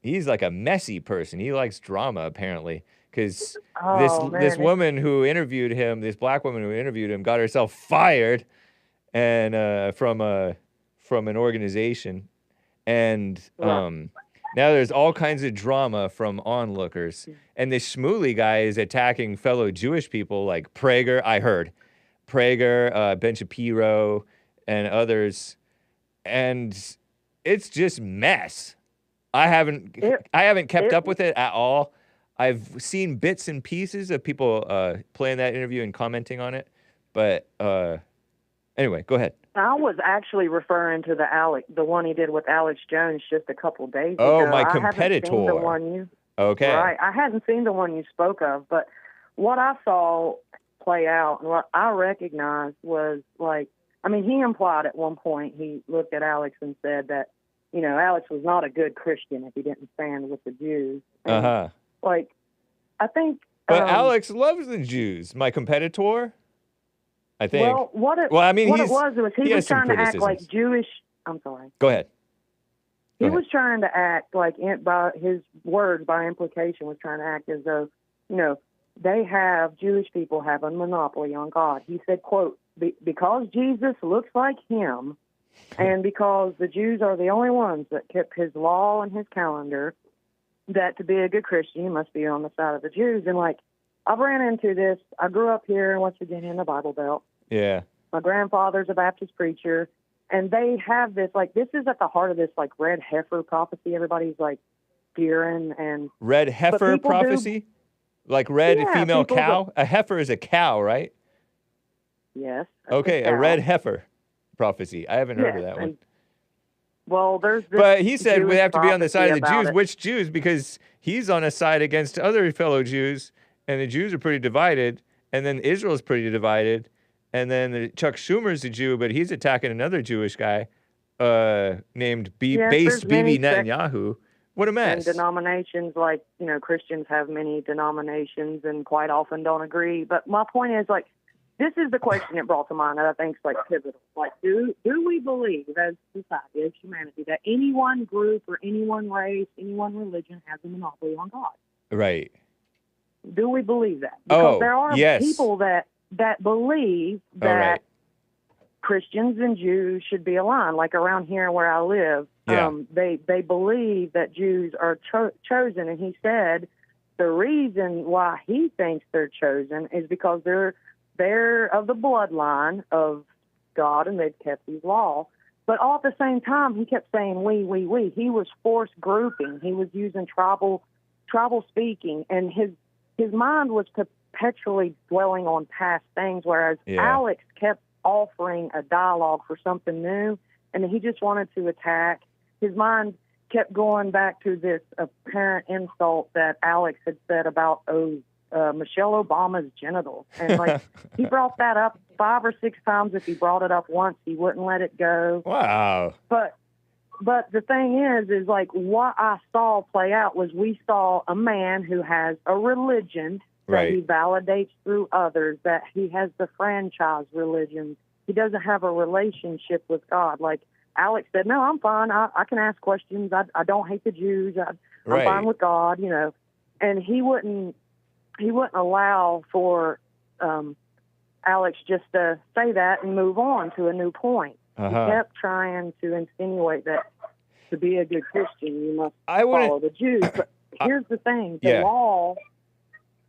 He's like a messy person. He likes drama, apparently, because this woman who interviewed him, this black woman who interviewed him, got herself fired and from an organization, and now there's all kinds of drama from onlookers. And this Shmuley guy is attacking fellow Jewish people like Prager. I heard Prager, Ben Shapiro, and others, and it's just mess. I haven't kept up with it at all. I've seen bits and pieces of people playing that interview and commenting on it, but anyway, go ahead. I was actually referring to the one he did with Alex Jones just a couple days ago. Oh, my competitor. I haven't seen the one okay. Right, I hadn't seen the one you spoke of, but what I saw play out and what I recognized was he implied at one point, he looked at Alex and said that, Alex was not a good Christian if he didn't stand with the Jews. And, I think... But Alex loves the Jews. My competitor, I think. Well, he was trying to act like Jewish... I'm sorry. Go ahead. He was trying to act like, by his words, by implication, was trying to act as though, Jewish people have a monopoly on God. He said, quote, because Jesus looks like him, and because the Jews are the only ones that kept his law and his calendar, that to be a good Christian, you must be on the side of the Jews. And, I've ran into this. I grew up here in West Virginia in the Bible Belt. Yeah. My grandfather's a Baptist preacher. And they have this, this is at the heart of this, red heifer prophecy. Everybody's, fearing and... Red heifer prophecy? Like red female cow? A heifer is a cow, right? Yes. Okay, a red heifer prophecy. I haven't heard of that one. Well, there's this... But he said we Jewish have to be on the side of the Jews. it. Which Jews? Because he's on a side against other fellow Jews, and the Jews are pretty divided, and then Israel's pretty divided. And then Chuck Schumer's a Jew, but he's attacking another Jewish guy named Based Bibi Netanyahu. What a mess. And denominations, Christians have many denominations and quite often don't agree. But my point is, this is the question it brought to mind that I think is, pivotal. Do we believe as society, as humanity, that any one group or any one race, any one religion has a monopoly on God? Right. Do we believe that? Because there are people that believe that Christians and Jews should be aligned. Like around here where I live, they believe that Jews are chosen. And he said the reason why he thinks they're chosen is because they're of the bloodline of God and they've kept his law. But all at the same time, he kept saying we. He was force grouping. He was using tribal speaking, and his mind was perpetually dwelling on past things, whereas Alex kept offering a dialogue for something new, and he just wanted to attack. His mind kept going back to this apparent insult that Alex had said about Michelle Obama's genitals. And he brought that up 5 or 6 times. If he brought it up once, he wouldn't let it go. Wow. But the thing is what I saw play out was we saw a man who has a religion that he validates through others, that he has the franchise religion. He doesn't have a relationship with God. Like Alex said, no, I'm fine. I can ask questions. I don't hate the Jews. I'm fine with God, And he wouldn't allow for Alex just to say that and move on to a new point. He kept trying to insinuate that to be a good Christian, you must follow the Jews. But here's the thing. The law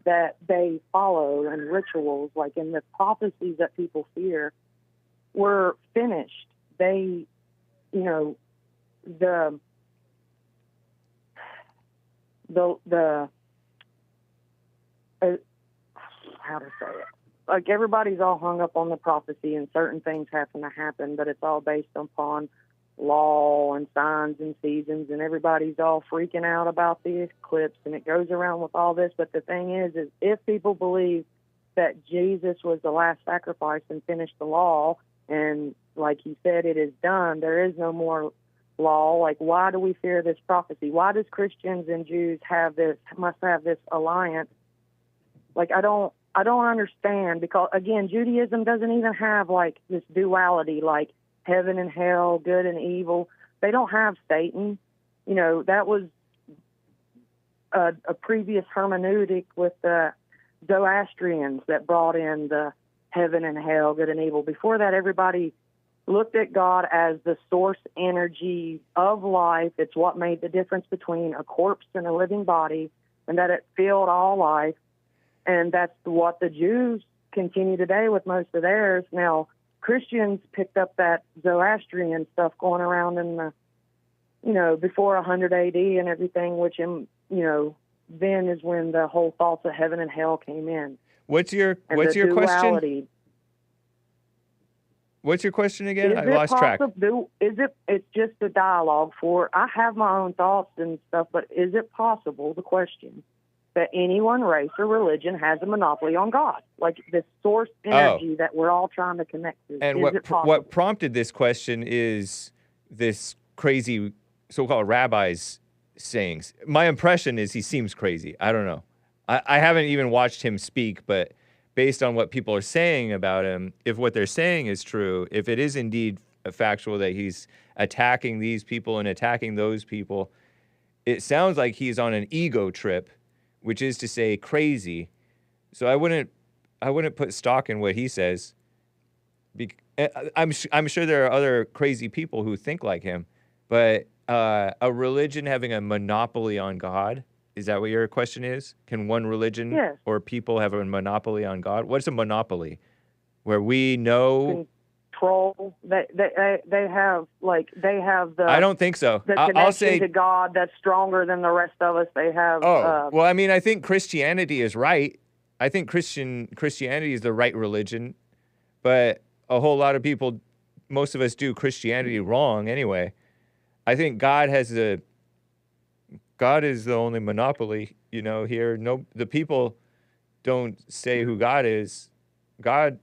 that they follow and rituals, like in the prophecies that people fear, were finished. They, the how to say it? Like everybody's all hung up on the prophecy and certain things happen to happen, but it's all based upon law and signs and seasons, and everybody's all freaking out about the eclipse, and it goes around with all this. But the thing is if people believe that Jesus was the last sacrifice and finished the law, and like he said, it is done, there is no more law. Like, why do we fear this prophecy? Why does Christians and Jews must have this alliance? Like, I don't understand, because again, Judaism doesn't even have like this duality, like heaven and hell, good and evil. They don't have Satan. That was a previous hermeneutic with the Zoroastrians that brought in the heaven and hell, good and evil. Before that, everybody looked at God as the source energy of life. It's what made the difference between a corpse and a living body, and that it filled all life. And that's what the Jews continue today with most of theirs. Now, Christians picked up that Zoroastrian stuff going around in the, before 100 AD and everything, which, then is when the whole thoughts of heaven and hell came in. What's your question? What's your question again? I lost track. It's just a dialogue I have my own thoughts and stuff, but is it possible, the question, that any one race or religion has a monopoly on God, like this source energy that we're all trying to connect to? And what prompted this question is this crazy so-called rabbi's sayings. My impression is he seems crazy. I don't know. I haven't even watched him speak, but based on what people are saying about him, if what they're saying is true, if it is indeed factual that he's attacking these people and attacking those people. It sounds like he's on an ego trip, which is to say crazy. So I wouldn't put stock in what he says. I'm sure there are other crazy people who think like him, but a religion having a monopoly on God, is that what your question is? Can one religion or people have a monopoly on God? What's a monopoly? Where we know control. They have the. I don't think so. The connection I'll say to God that's stronger than the rest of us. They have. Well, I mean, I think Christianity is right. I think Christianity is the right religion, but a whole lot of people, most of us do Christianity wrong anyway. I think God is the only monopoly, here. No, the people don't say who God is. God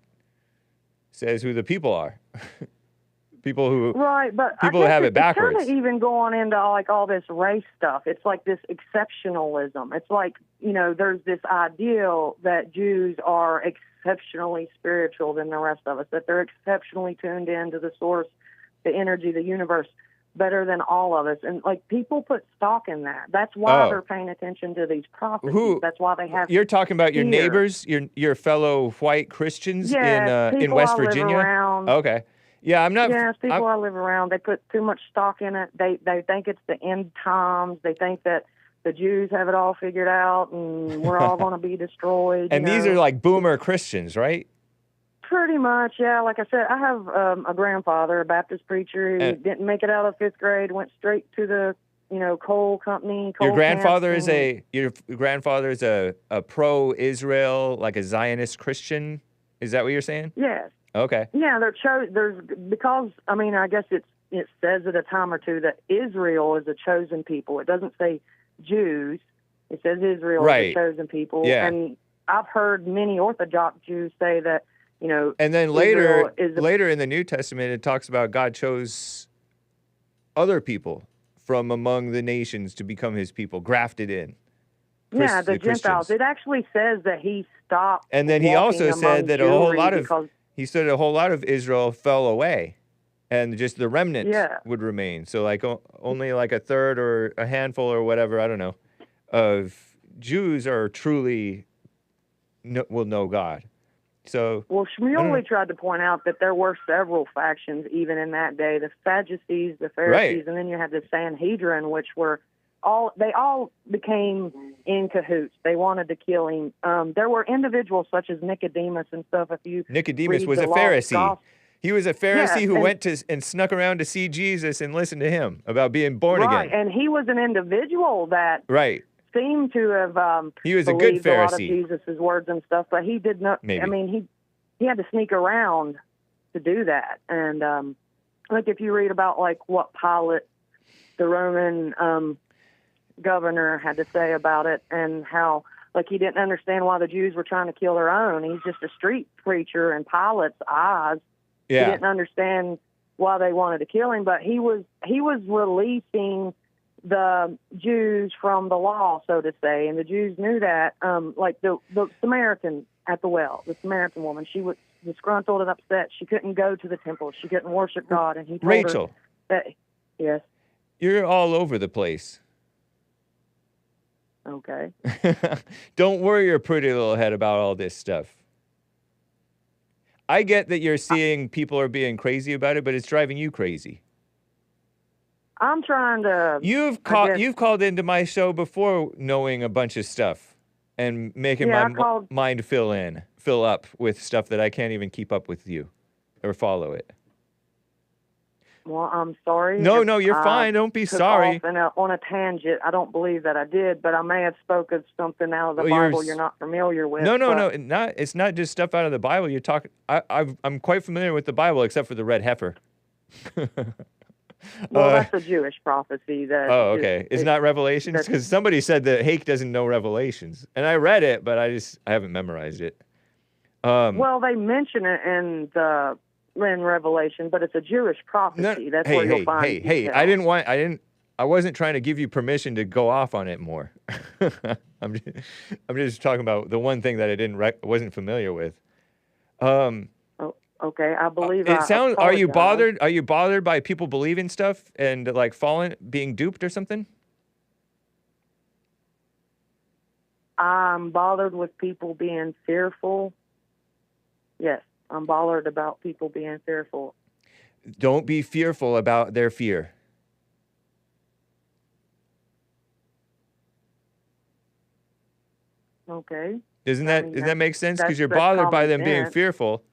says who the people are. People who have it backwards. It's kind of even going into all this race stuff. It's like this exceptionalism. It's like, there's this ideal that Jews are exceptionally spiritual than the rest of us, that they're exceptionally tuned in to the source, the energy, the universe, better than all of us. And people put stock in that. That's why they're paying attention to these prophecies. That's why they have. You're talking about your neighbors, your fellow white Christians in West Virginia? Around. Okay. Yeah, I'm not. Yes, people I live around, they put too much stock in it. They think it's the end times. They think that the Jews have it all figured out and we're all going to be destroyed. And these are like boomer Christians, right? Pretty much, yeah. Like I said, I have a grandfather, a Baptist preacher. He didn't make it out of 5th grade. Went straight to the coal company. Your grandfather is a pro-Israel, like a Zionist Christian. Is that what you're saying? Yes. Okay. Yeah, because I guess it says at a time or two that Israel is a chosen people. It doesn't say Jews. It says Israel is a chosen people. Yeah. And I've heard many Orthodox Jews say that. And then later in the New Testament, it talks about God chose other people from among the nations to become his people, grafted in. The Gentiles. It actually says that he stopped. And then he also said that a whole lot of Israel fell away, and just the remnant would remain. So only like a third or a handful or whatever, I don't know, of Jews are truly will know God. So, Shmuley tried to point out that there were several factions even in that day: the Sadducees, the Pharisees, and then you had the Sanhedrin, which were they all became in cahoots. They wanted to kill him. There were individuals such as Nicodemus and stuff. Nicodemus was a Pharisee. He was a Pharisee who went and snuck around to see Jesus and listen to him about being born again. Right, and he was an individual that seemed to have he was a good Pharisee. A lot of Jesus' words and stuff, but he did not. Maybe. I mean, he had to sneak around to do that. And if you read about what Pilate, the Roman governor, had to say about it, and how he didn't understand why the Jews were trying to kill their own. He's just a street preacher in Pilate's eyes. Yeah. He didn't understand why they wanted to kill him, but he was releasing the Jews from the law, so to say, and the Jews knew that. The Samaritan at the well, the Samaritan woman, she was disgruntled and upset. She couldn't go to the temple. She couldn't worship God, and he told Rachel, her that, yes. You're all over the place. Okay. Don't worry your pretty little head about all this stuff. I get that you're seeing people are being crazy about it, but it's driving you crazy. I'm trying to. You've called into my show before knowing a bunch of stuff and making my mind fill up with stuff that I can't even keep up with you or follow it. Well, I'm sorry. No, you're fine. Don't be sorry. On a tangent, I don't believe that I did, but I may have spoke of something out of the Bible you're not familiar with. No. It's not just stuff out of the Bible. You're talking. I'm quite familiar with the Bible, except for the red heifer. Well, that's a Jewish prophecy. It's not Revelations? Because somebody said that Hake doesn't know Revelations. And I read it, but I haven't memorized it. Well, they mention it in Revelation, but it's a Jewish prophecy. That's where you'll find details. I wasn't trying to give you permission to go off on it more. I'm just talking about the one thing that I wasn't familiar with. Okay, I believe It sounds. Are you apologize. bothered? Are you bothered by people believing stuff and like being duped or something? I'm bothered with people being fearful. Yes, I'm bothered about people being fearful. Don't be fearful about their fear. Okay. Doesn't that make sense? Because you're that's bothered by common them being sense. fearful.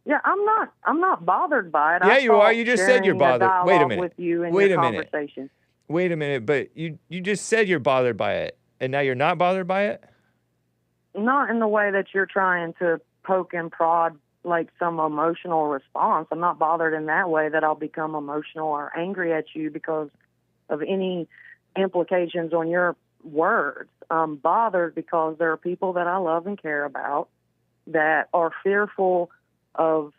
Yeah, I'm not bothered by it. Yeah, I you are. thought You just said you're sharing a bothered. Wait a dialogue minute. with you in Wait your a minute. conversation. Wait a minute, but you just said you're bothered by it, and now you're not bothered by it? Not in the way that you're trying to poke and prod like some emotional response. I'm not bothered in that way that I'll become emotional or angry at you because of any implications on your words. I'm bothered because there are people that I love and care about that are fearful of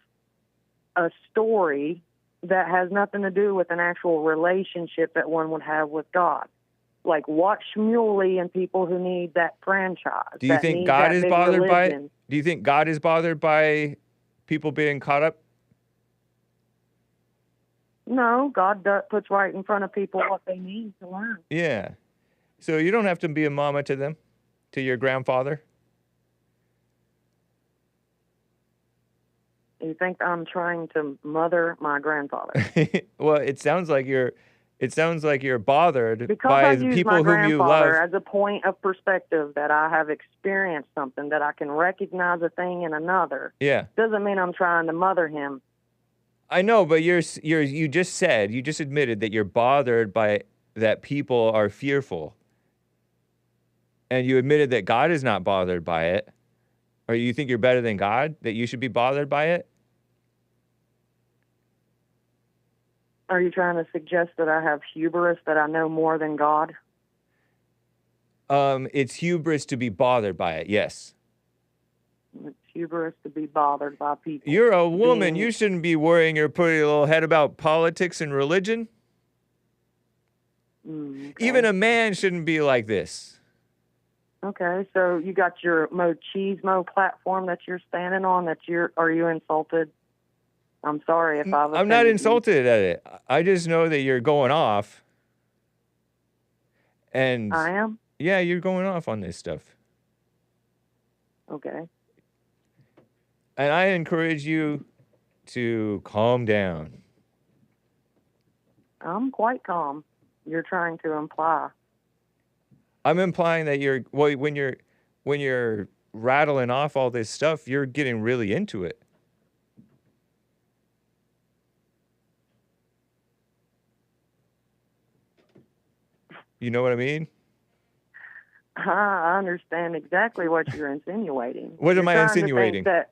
a story that has nothing to do with an actual relationship that one would have with God. Like watch Shmuley and people who need that franchise. Do you that think need God that is big bothered by religion. it? Do you think God is bothered by people being caught up? No, God puts right in front of people what they need to learn. Yeah. So you don't have to be a mama to them, to your grandfather. You think I'm trying to mother my grandfather? Well, it sounds like you're bothered Because by I the use people my whom you grandfather love. as a point of perspective that I have experienced something, that I can recognize a thing in another. Yeah. Doesn't mean I'm trying to mother him. I know, but you just admitted that you're bothered by that people are fearful. And you admitted that God is not bothered by it. Or you think you're better than God, that you should be bothered by it? Are you trying to suggest that I have hubris, that I know more than God? It's hubris to be bothered by it, yes. It's hubris to be bothered by people. You're a woman. You shouldn't be worrying your pretty little head about politics and religion. Okay. Even a man shouldn't be like this. Okay, so you got your machismo platform that you're standing on. Are you insulted? I'm sorry if I've I'm not offended insulted at it. I just know that you're going off. And I am? Yeah, you're going off on this stuff. Okay. And I encourage you to calm down. I'm quite calm. You're trying to imply. I'm implying that when you're rattling off all this stuff, you're getting really into it. You know what I mean? I understand exactly what you're insinuating. What am You're I trying to think insinuating? that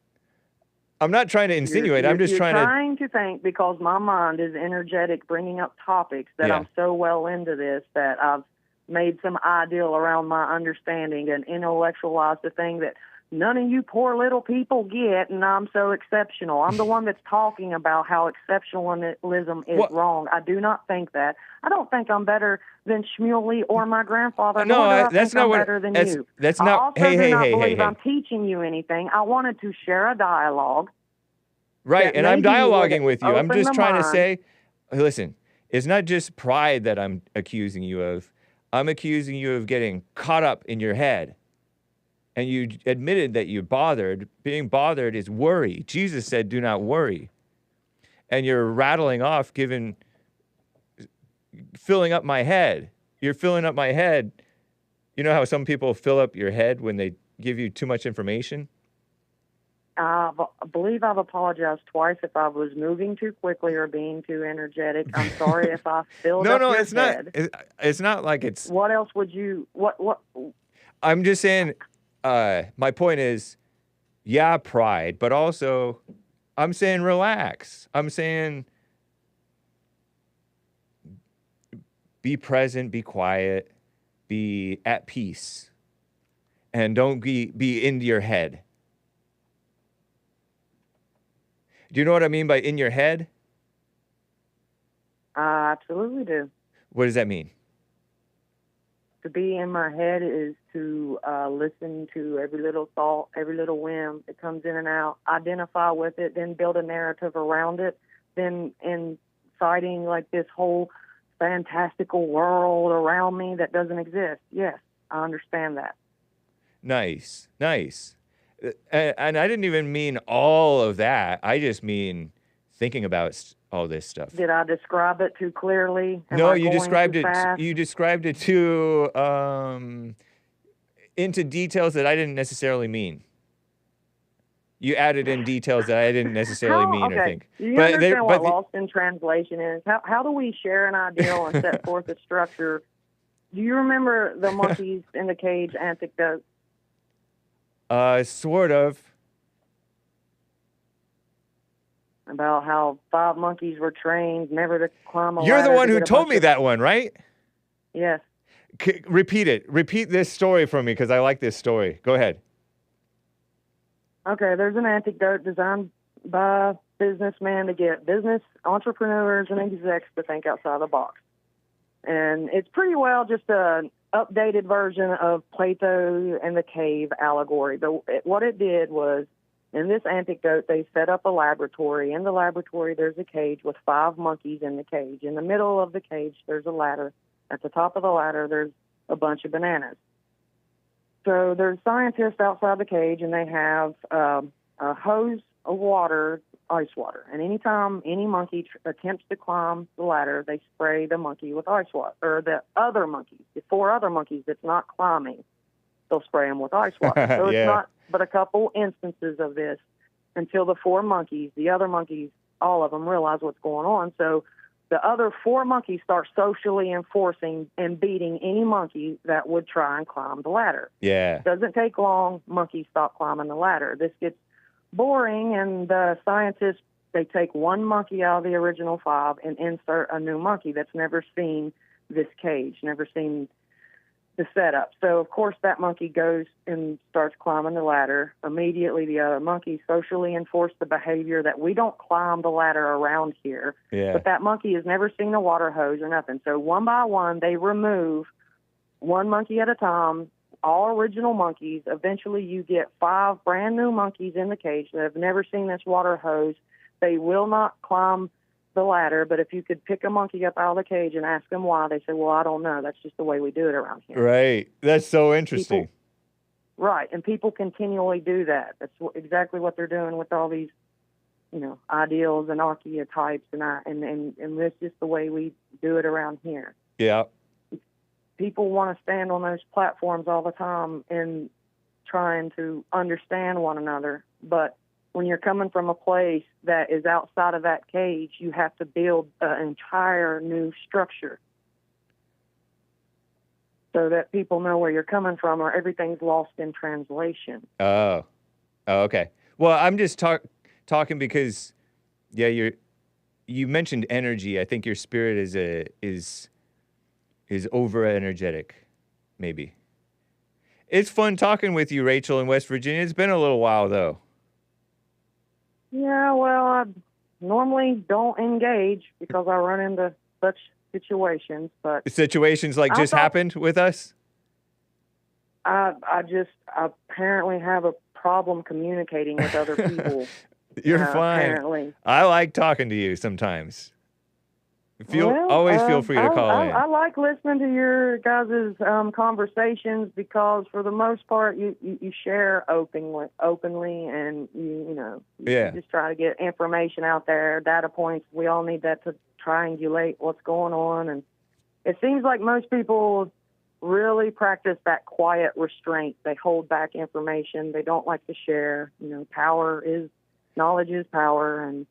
I'm not trying to insinuate. I'm just you're trying to think, because my mind is energetic, bringing up topics that Yeah. I'm so well into this that I've made some ideal around my understanding and intellectualized the thing that none of you poor little people get, and I'm so exceptional. I'm the one that's talking about how exceptionalism is wrong. I do not think that. I don't think I'm better than Shmuley or my grandfather. No, nor do I that's think not I'm what- better than that's- you. that's I not- also hey, do hey, not hey, hey, believe hey. I'm teaching you anything. I wanted to share a dialogue. Right, that and I'm maybe would dialoguing with you. I'm open just the trying to mind. say, listen, it's not just pride that I'm accusing you of. I'm accusing you of getting caught up in your head. And you admitted that you're bothered. Being bothered is worry. Jesus said, do not worry. And you're rattling off, filling up my head. You're filling up my head. You know how some people fill up your head when they give you too much information? I believe I've apologized twice if I was moving too quickly or being too energetic. I'm sorry if I filled up your it's head. not. It's not like it's. What else would you? What? I'm just saying. My point is, yeah, pride, but also, I'm saying relax. I'm saying be present, be quiet, be at peace, and don't be into your head. Do you know what I mean by in your head? I absolutely do. What does that mean? to be in my head is to listen to every little thought, every little whim that comes in and out, identify with it, then build a narrative around it, then inciting like this whole fantastical world around me that doesn't exist. Yes, I understand that. Nice. And I didn't even mean all of that. I just mean thinking about all this stuff. Did I describe it too clearly? No, you described it. You described it too into details that I didn't necessarily mean. You added in details that I didn't necessarily mean or think. Do you understand what lost in translation is? How do we share an ideal and set forth a structure? Do you remember the monkeys in the cage anecdote? Sort of. About how 5 monkeys were trained never to climb a ladder. You're the one who told me that one, right? Yes. Repeat it. Repeat this story for me because I like this story. Go ahead. Okay, there's an anecdote designed by businessmen to get business entrepreneurs and execs to think outside the box. And it's pretty well just an updated version of Plato and the cave allegory. But what it did was, in this anecdote, they set up a laboratory. In the laboratory, there's a cage with 5 monkeys in the cage. In the middle of the cage, there's a ladder. At the top of the ladder, there's a bunch of bananas. So there's scientists outside the cage, and they have a hose of water, ice water. And anytime any monkey attempts to climb the ladder, they spray the monkey with ice water. Or the other monkeys, the 4 other monkeys that's not climbing, they'll spray them with ice water. So it's not but a couple instances of this until the 4 monkeys, the other monkeys, all of them realize what's going on. So the other 4 monkeys start socially enforcing and beating any monkey that would try and climb the ladder. Yeah. Doesn't take long. Monkeys stop climbing the ladder. This gets boring, and the scientists, they take 1 monkey out of the original 5 and insert a new monkey that's never seen this cage, never seen the setup. So, of course, that monkey goes and starts climbing the ladder. Immediately, the other monkeys socially enforce the behavior that we don't climb the ladder around here. Yeah. But that monkey has never seen a water hose or nothing. So one by one, they remove 1 monkey at a time, all original monkeys. Eventually, you get 5 brand new monkeys in the cage that have never seen this water hose. They will not climb the ladder, but if you could pick a monkey up out of the cage and ask them why, they say, well, I don't know. That's just the way we do it around here. Right. That's so interesting. Right. And people continually do that. That's exactly what they're doing with all these, ideals and archetypes. And that's just the way we do it around here. Yeah. People want to stand on those platforms all the time and trying to understand one another. But when you're coming from a place that is outside of that cage, you have to build an entire new structure so that people know where you're coming from, or everything's lost in translation. Oh, okay. Well, I'm just talking because, you mentioned energy. I think your spirit is over energetic, maybe. It's fun talking with you, Rachel, in West Virginia. It's been a little while, though. Yeah, well, I normally don't engage because I run into such situations. But situations like just happened with us? I apparently have a problem communicating with other people. You're fine. Apparently. I like talking to you sometimes. Always feel free to call in. I like listening to your guys' conversations because, for the most part, you share openly, and you just try to get information out there, data points. We all need that to triangulate what's going on, and it seems like most people really practice that quiet restraint. They hold back information. They don't like to share. Knowledge is power, and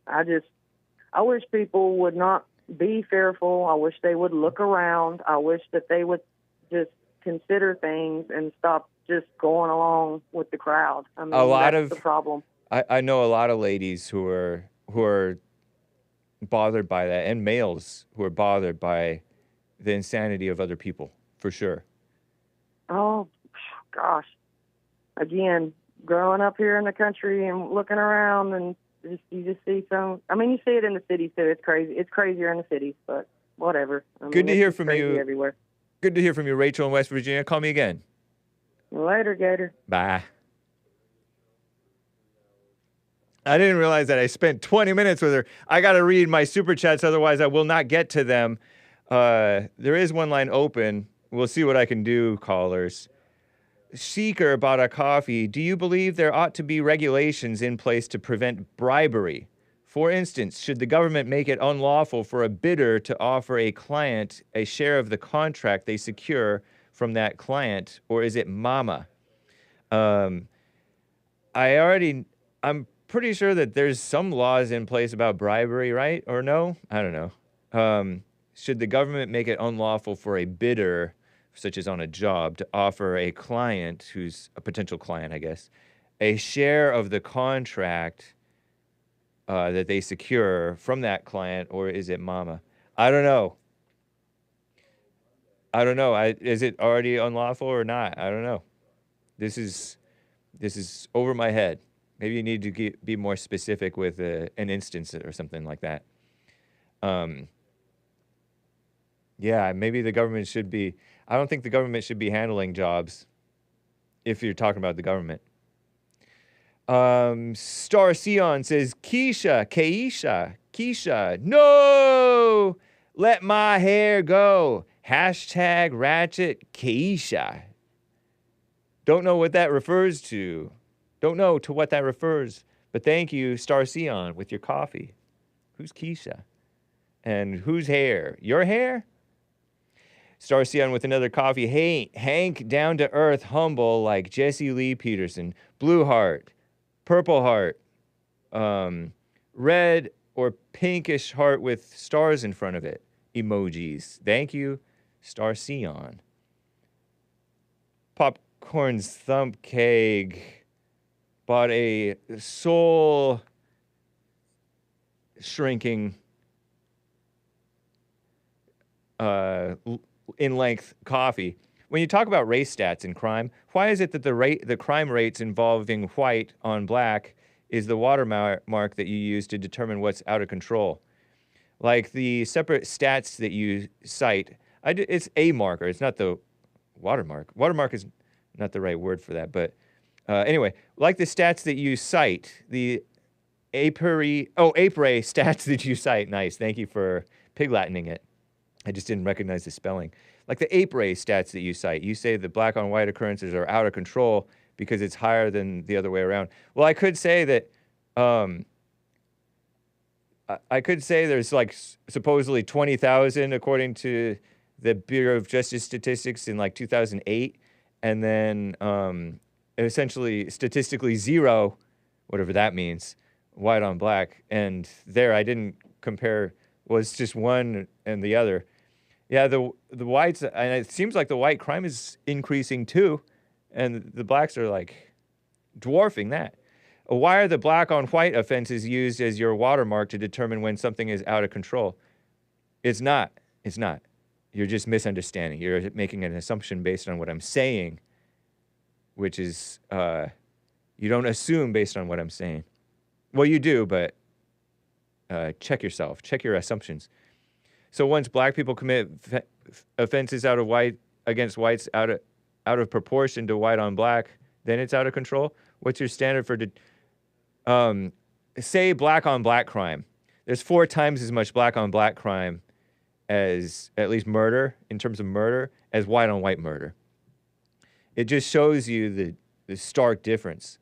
I wish people would not be fearful. I wish they would look around. I wish that they would just consider things and stop just going along with the crowd. I mean, that's the problem. I know a lot of ladies who are bothered by that, and males who are bothered by the insanity of other people, for sure. Oh, gosh. Again, growing up here in the country and looking around, and you just see some. I mean, you see it in the cities too. It's crazy. It's crazier in the cities, but whatever. I mean, Good to it's hear just from crazy you. everywhere. Good to hear from you, Rachel in West Virginia. Call me again. Later, Gator. Bye. I didn't realize that I spent 20 minutes with her. I got to read my super chats, otherwise I will not get to them. There is one line open. We'll see what I can do, callers. Seeker bought a coffee. Do you believe there ought to be regulations in place to prevent bribery? For instance, should the government make it unlawful for a bidder to offer a client a share of the contract they secure from that client, or is it mama? I'm pretty sure that there's some laws in place about bribery, right? Or no? I don't know. Should the government make it unlawful for a bidder, such as on a job, to offer a client, who's a potential client, I guess, a share of the contract that they secure from that client, or is it mama? I don't know. Is it already unlawful or not? I don't know. This is over my head. Maybe you need to be more specific with an instance or something like that. Yeah, maybe the government should be... I don't think the government should be handling jobs, if you're talking about the government. Star Sion says, Keisha, no! Let my hair go. Hashtag ratchet Keisha. Don't know what that refers to. Don't know to what that refers. But thank you, Star Sion, with your coffee. Who's Keisha? And whose hair? Your hair? Star Sion with another coffee. Hey, Hank, down to earth, humble like Jesse Lee Peterson. Blue heart, purple heart, red or pinkish heart with stars in front of it. Emojis. Thank you, Star Sion. Popcorn's thump keg bought a soul shrinking in length coffee. When you talk about race stats in crime, why is it that the crime rates involving white on black is the watermark that you use to determine what's out of control? Like the separate stats that you cite, it's a marker. It's not the watermark. Watermark is not the right word for that. But anyway, like the stats that you cite, the APRE stats that you cite. Nice. Thank you for pig Latining it. I just didn't recognize the spelling. Like the APRE stats that you cite. You say the black on white occurrences are out of control because it's higher than the other way around. Well, I could say that there's like supposedly 20,000 according to the Bureau of Justice Statistics in like 2008, and then essentially statistically zero, whatever that means, white on black. And there I didn't compare, was just one and the other. Yeah, the whites, and it seems like the white crime is increasing too, and the blacks are like dwarfing that. Why are the black on white offenses used as your watermark to determine when something is out of control? It's not. It's not. You're just misunderstanding. You're making an assumption based on what I'm saying, which is you don't assume based on what I'm saying. Well, you do, but check yourself. Check your assumptions. So once black people commit offenses against whites out of proportion to white on black, then it's out of control? What's your standard for... say black on black crime. There's 4 times as much black on black crime as, at least murder, in terms of murder, as white on white murder. It just shows you the stark difference.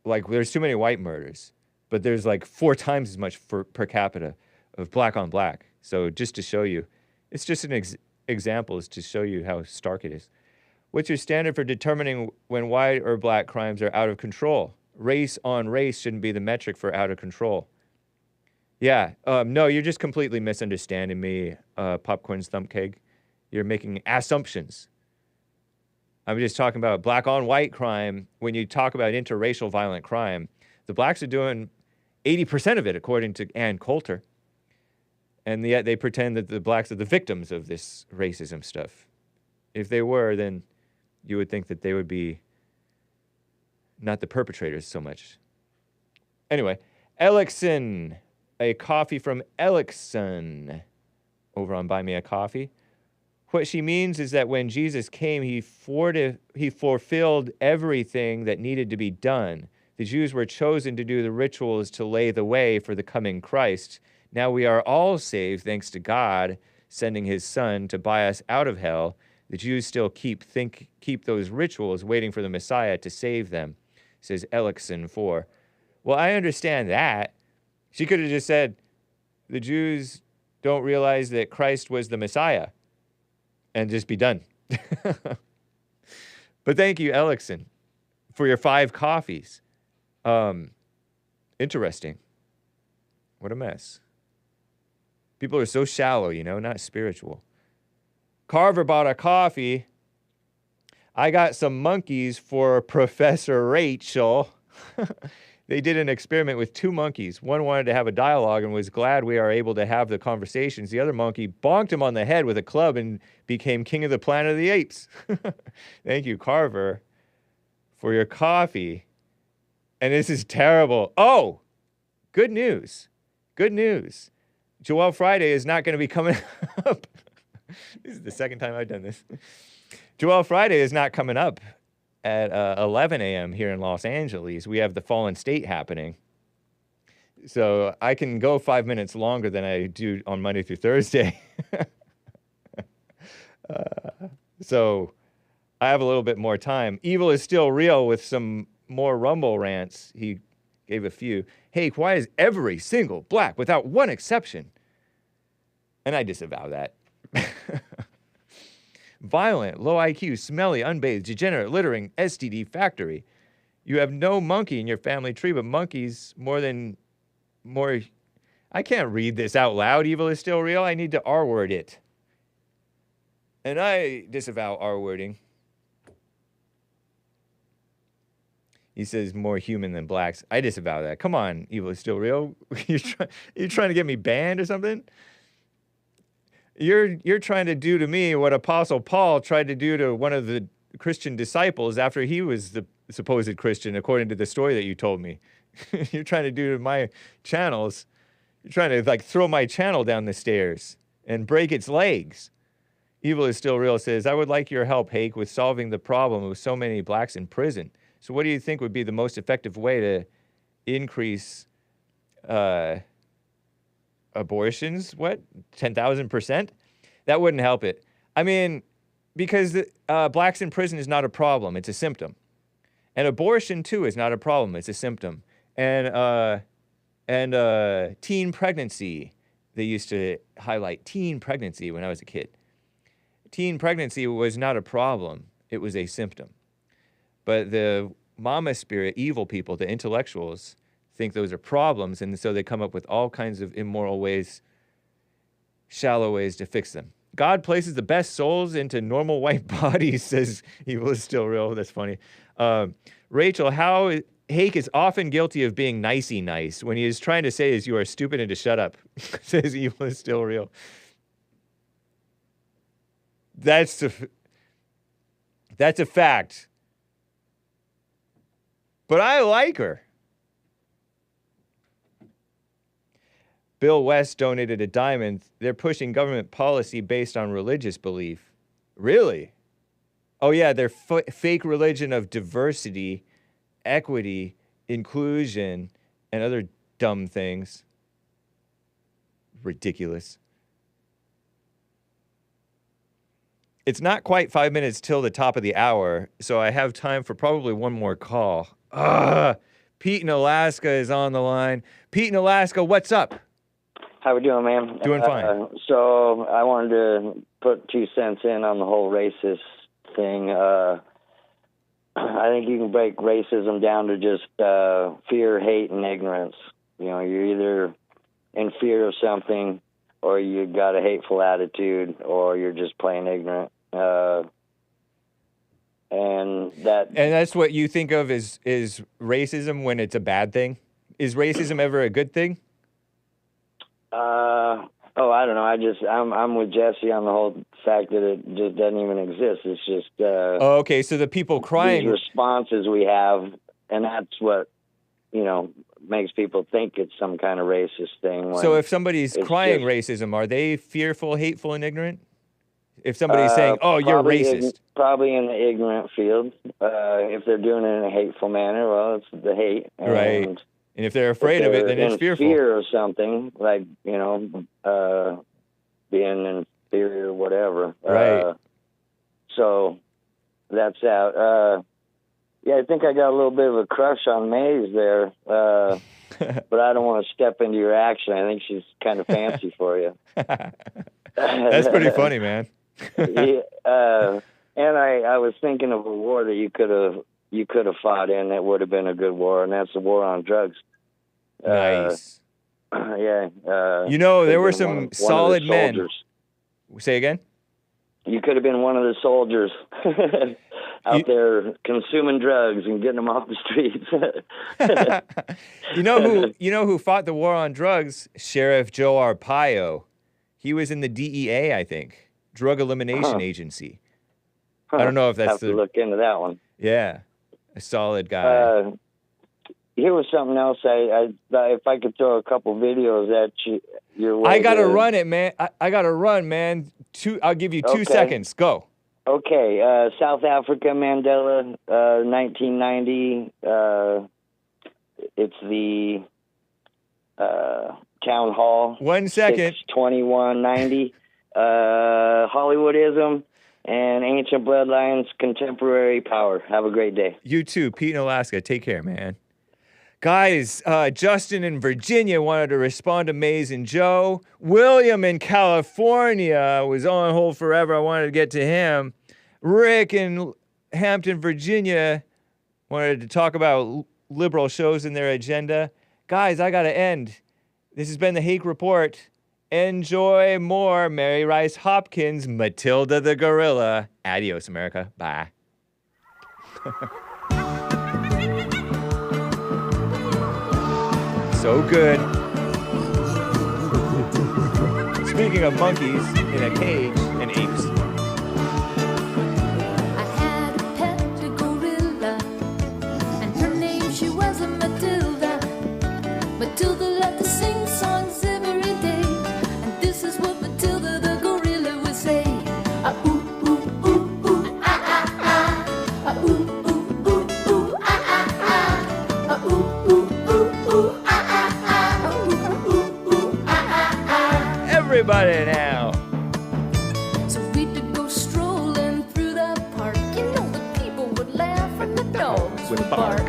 Like, there's too many white murders, but there's like 4 times as much per capita of black on black. So just to show you, it's just an example, is to show you how stark it is. What's your standard for determining when white or black crimes are out of control? Race on race shouldn't be the metric for out of control. Yeah, no, you're just completely misunderstanding me, Popcorn's Thump Keg. You're making assumptions. I'm just talking about black on white crime. When you talk about interracial violent crime, the blacks are doing 80% of it, according to Ann Coulter. And yet they pretend that the blacks are the victims of this racism stuff. If they were, then you would think that they would be not the perpetrators so much. Anyway, Elixon, a coffee from Elixon. over on Buy Me a Coffee. What she means is that when Jesus came, he fulfilled everything that needed to be done. The Jews were chosen to do the rituals to lay the way for the coming Christ. Now we are all saved thanks to God sending his son to buy us out of hell. The Jews still keep those rituals waiting for the Messiah to save them, says Elixon 4. Well, I understand that. She could have just said, the Jews don't realize that Christ was the Messiah, and just be done. But thank you, Elixon, for your 5 coffees. Interesting. What a mess. People are so shallow, not spiritual. Carver bought a coffee. I got some monkeys for Professor Rachel. They did an experiment with 2 monkeys. One wanted to have a dialogue and was glad we are able to have the conversations. The other monkey bonked him on the head with a club and became king of the Planet of the Apes. Thank you, Carver, for your coffee. And this is terrible. Oh, good news. Good news. Joel Friday is not going to be coming up. This is the second time I've done this. Joel Friday is not coming up at 11 a.m. here in Los Angeles. We have the Fallen State happening. So I can go 5 minutes longer than I do on Monday through Thursday. So I have a little bit more time. Evil is still real with some more Rumble rants. He gave a few. Hake, why is every single black, without one exception? And I disavow that. Violent, low IQ, smelly, unbathed, degenerate, littering, STD factory. You have no monkey in your family tree, but monkeys more. I can't read this out loud. Evil is still real. I need to R-word it. And I disavow R-wording. He says more human than blacks. I disavow that. Come on, evil is still real. You're trying to get me banned or something? You're trying to do to me what Apostle Paul tried to do to one of the Christian disciples after he was the supposed Christian, according to the story that you told me. You're trying to do to my channels. You're trying to throw my channel down the stairs and break its legs. Evil is still real says, I would like your help, Hake, with solving the problem with so many blacks in prison. So what do you think would be the most effective way to increase abortions? What? 10,000%? That wouldn't help it. I mean, because blacks in prison is not a problem. It's a symptom. And abortion, too, is not a problem. It's a symptom. And teen pregnancy. They used to highlight teen pregnancy when I was a kid. Teen pregnancy was not a problem. It was a symptom. But the mama spirit, evil people, the intellectuals, think those are problems, and so they come up with all kinds of immoral ways, shallow ways to fix them. God places the best souls into normal white bodies, says evil is still real. That's funny. Rachel, how Hake is often guilty of being nicey nice when he is trying to say is you are stupid and to shut up, says evil is still real. That's a fact. But I like her. Bill West donated a diamond. They're pushing government policy based on religious belief. Really? Oh, yeah, their fake religion of diversity, equity, inclusion, and other dumb things. Ridiculous. It's not quite 5 minutes till the top of the hour, so I have time for probably one more call. Pete in Alaska is on the line. Pete in Alaska, what's up? How we doing, man? Doing fine. So I wanted to put 2 cents in on the whole racist thing. I think you can break racism down to just fear, hate, and ignorance. You're either in fear of something, or you got a hateful attitude, or you're just plain ignorant. And that's what you think of is racism when it's a bad thing? Is racism ever a good thing? I don't know. I'm with Jesse on the whole fact that it just doesn't even exist. It's just. Okay. So the people crying. These responses we have, and that's what makes people think it's some kind of racist thing. So if somebody's crying racism, are they fearful, hateful, and ignorant? If somebody's saying, "Oh, you're racist," probably in the ignorant field. If they're doing it in a hateful manner, well, it's the hate. Right. And if they're afraid of it, then it's fearful. Fear of something, like being inferior, or whatever. Right. So that's out. Yeah, I think I got a little bit of a crush on Maze there, but I don't want to step into your action. I think she's kind of fancy for you. That's pretty funny, man. Yeah, and I was thinking of a war that you could have fought in that would have been a good war, and that's the war on drugs. Nice. Yeah. There were some solid men. Say again? You could have been one of the soldiers out there consuming drugs and getting them off the streets. You know who fought the war on drugs? Sheriff Joe Arpaio. He was in the DEA, I think. Drug Elimination Agency. I don't know if that's have to look into that one. Yeah. A solid guy. Here was something else. If I could throw a couple videos at your way. I gotta run it, man. I gotta run, man. I'll give you 2 seconds. Go. Okay. South Africa, Mandela, 1990. It's the town hall. 1 second. 2190. Hollywoodism and ancient bloodlines, contemporary power. Have a great day. You too, Pete in Alaska. Take care, man. Guys, Justin in Virginia wanted to respond to Maze and Joe. William in California was on hold forever. I wanted to get to him. Rick in Hampton, Virginia wanted to talk about liberal shows and their agenda. Guys, I got to end. This has been the Hake Report. Enjoy more Mary Rice Hopkins, Matilda the Gorilla. Adios, America. Bye. So good. Speaking of monkeys in a cage and apes. I had a pet gorilla, and her name she was a Matilda. Matilda loved to sing songs every day, and this is what Matilda the Gorilla would say. Ah ooh ooh ooh ooh ah ah ah. Ah ooh ooh ooh ooh ah ah ah. Ah ooh ooh ooh ooh ah ah ah. Ah ooh ooh ooh ah ah ah. Everybody now. So we'd go strolling through the park. You know the people would laugh and the dogs would bark.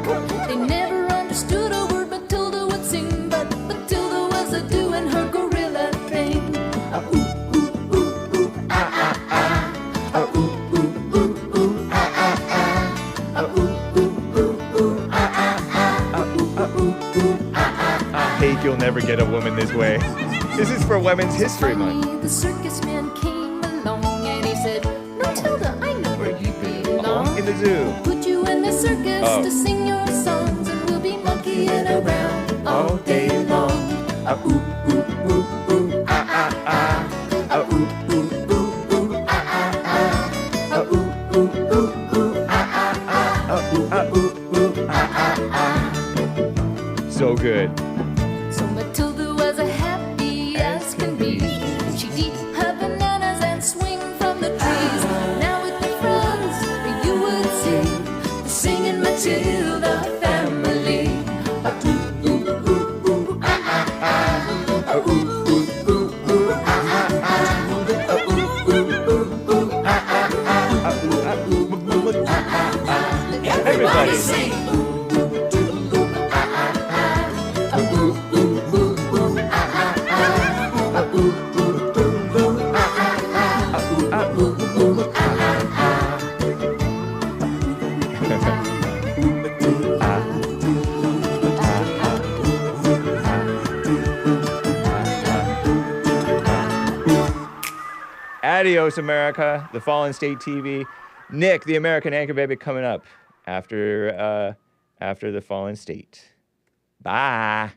They never understood a word Matilda would sing, but Matilda was a doing her gorilla thing. Ah ooh ooh ooh ooh ah ah ah. Ah ooh ooh ooh ooh ah ah ah. Ah ooh ooh ooh ooh ah ah ah. Ah ooh ooh ooh ah ah ah. Hake, you'll never get a woman this way. This is for Women's History Month. The circus man came along and he said, Matilda, I know where you belong. In the zoo. Put you in the circus to sing your songs, and we'll be monkeying around all day long. Ah ooh ooh ooh ooh ah ah ah. Ah ooh ooh ooh ooh ah ah ah. Ah ooh ooh ooh ooh ah ah ah. Ah ooh ooh ooh ah ah ah. So good. So Matilda was a happy as can be. She'd eat her bananas and swing from the trees. Now with the friends, you would see the singing Matilda family. Ah ooh ooh ooh ooh ah ah ah. Ah ooh ooh ooh ooh ah ah ah. Ah ooh ooh ooh ooh ah ah ah. Ah ooh ooh ooh ah ah ah. Everybody sing. Adios, America. The Fallen State TV. Nick, the American Anchor Baby, coming up after the Fallen State. Bye.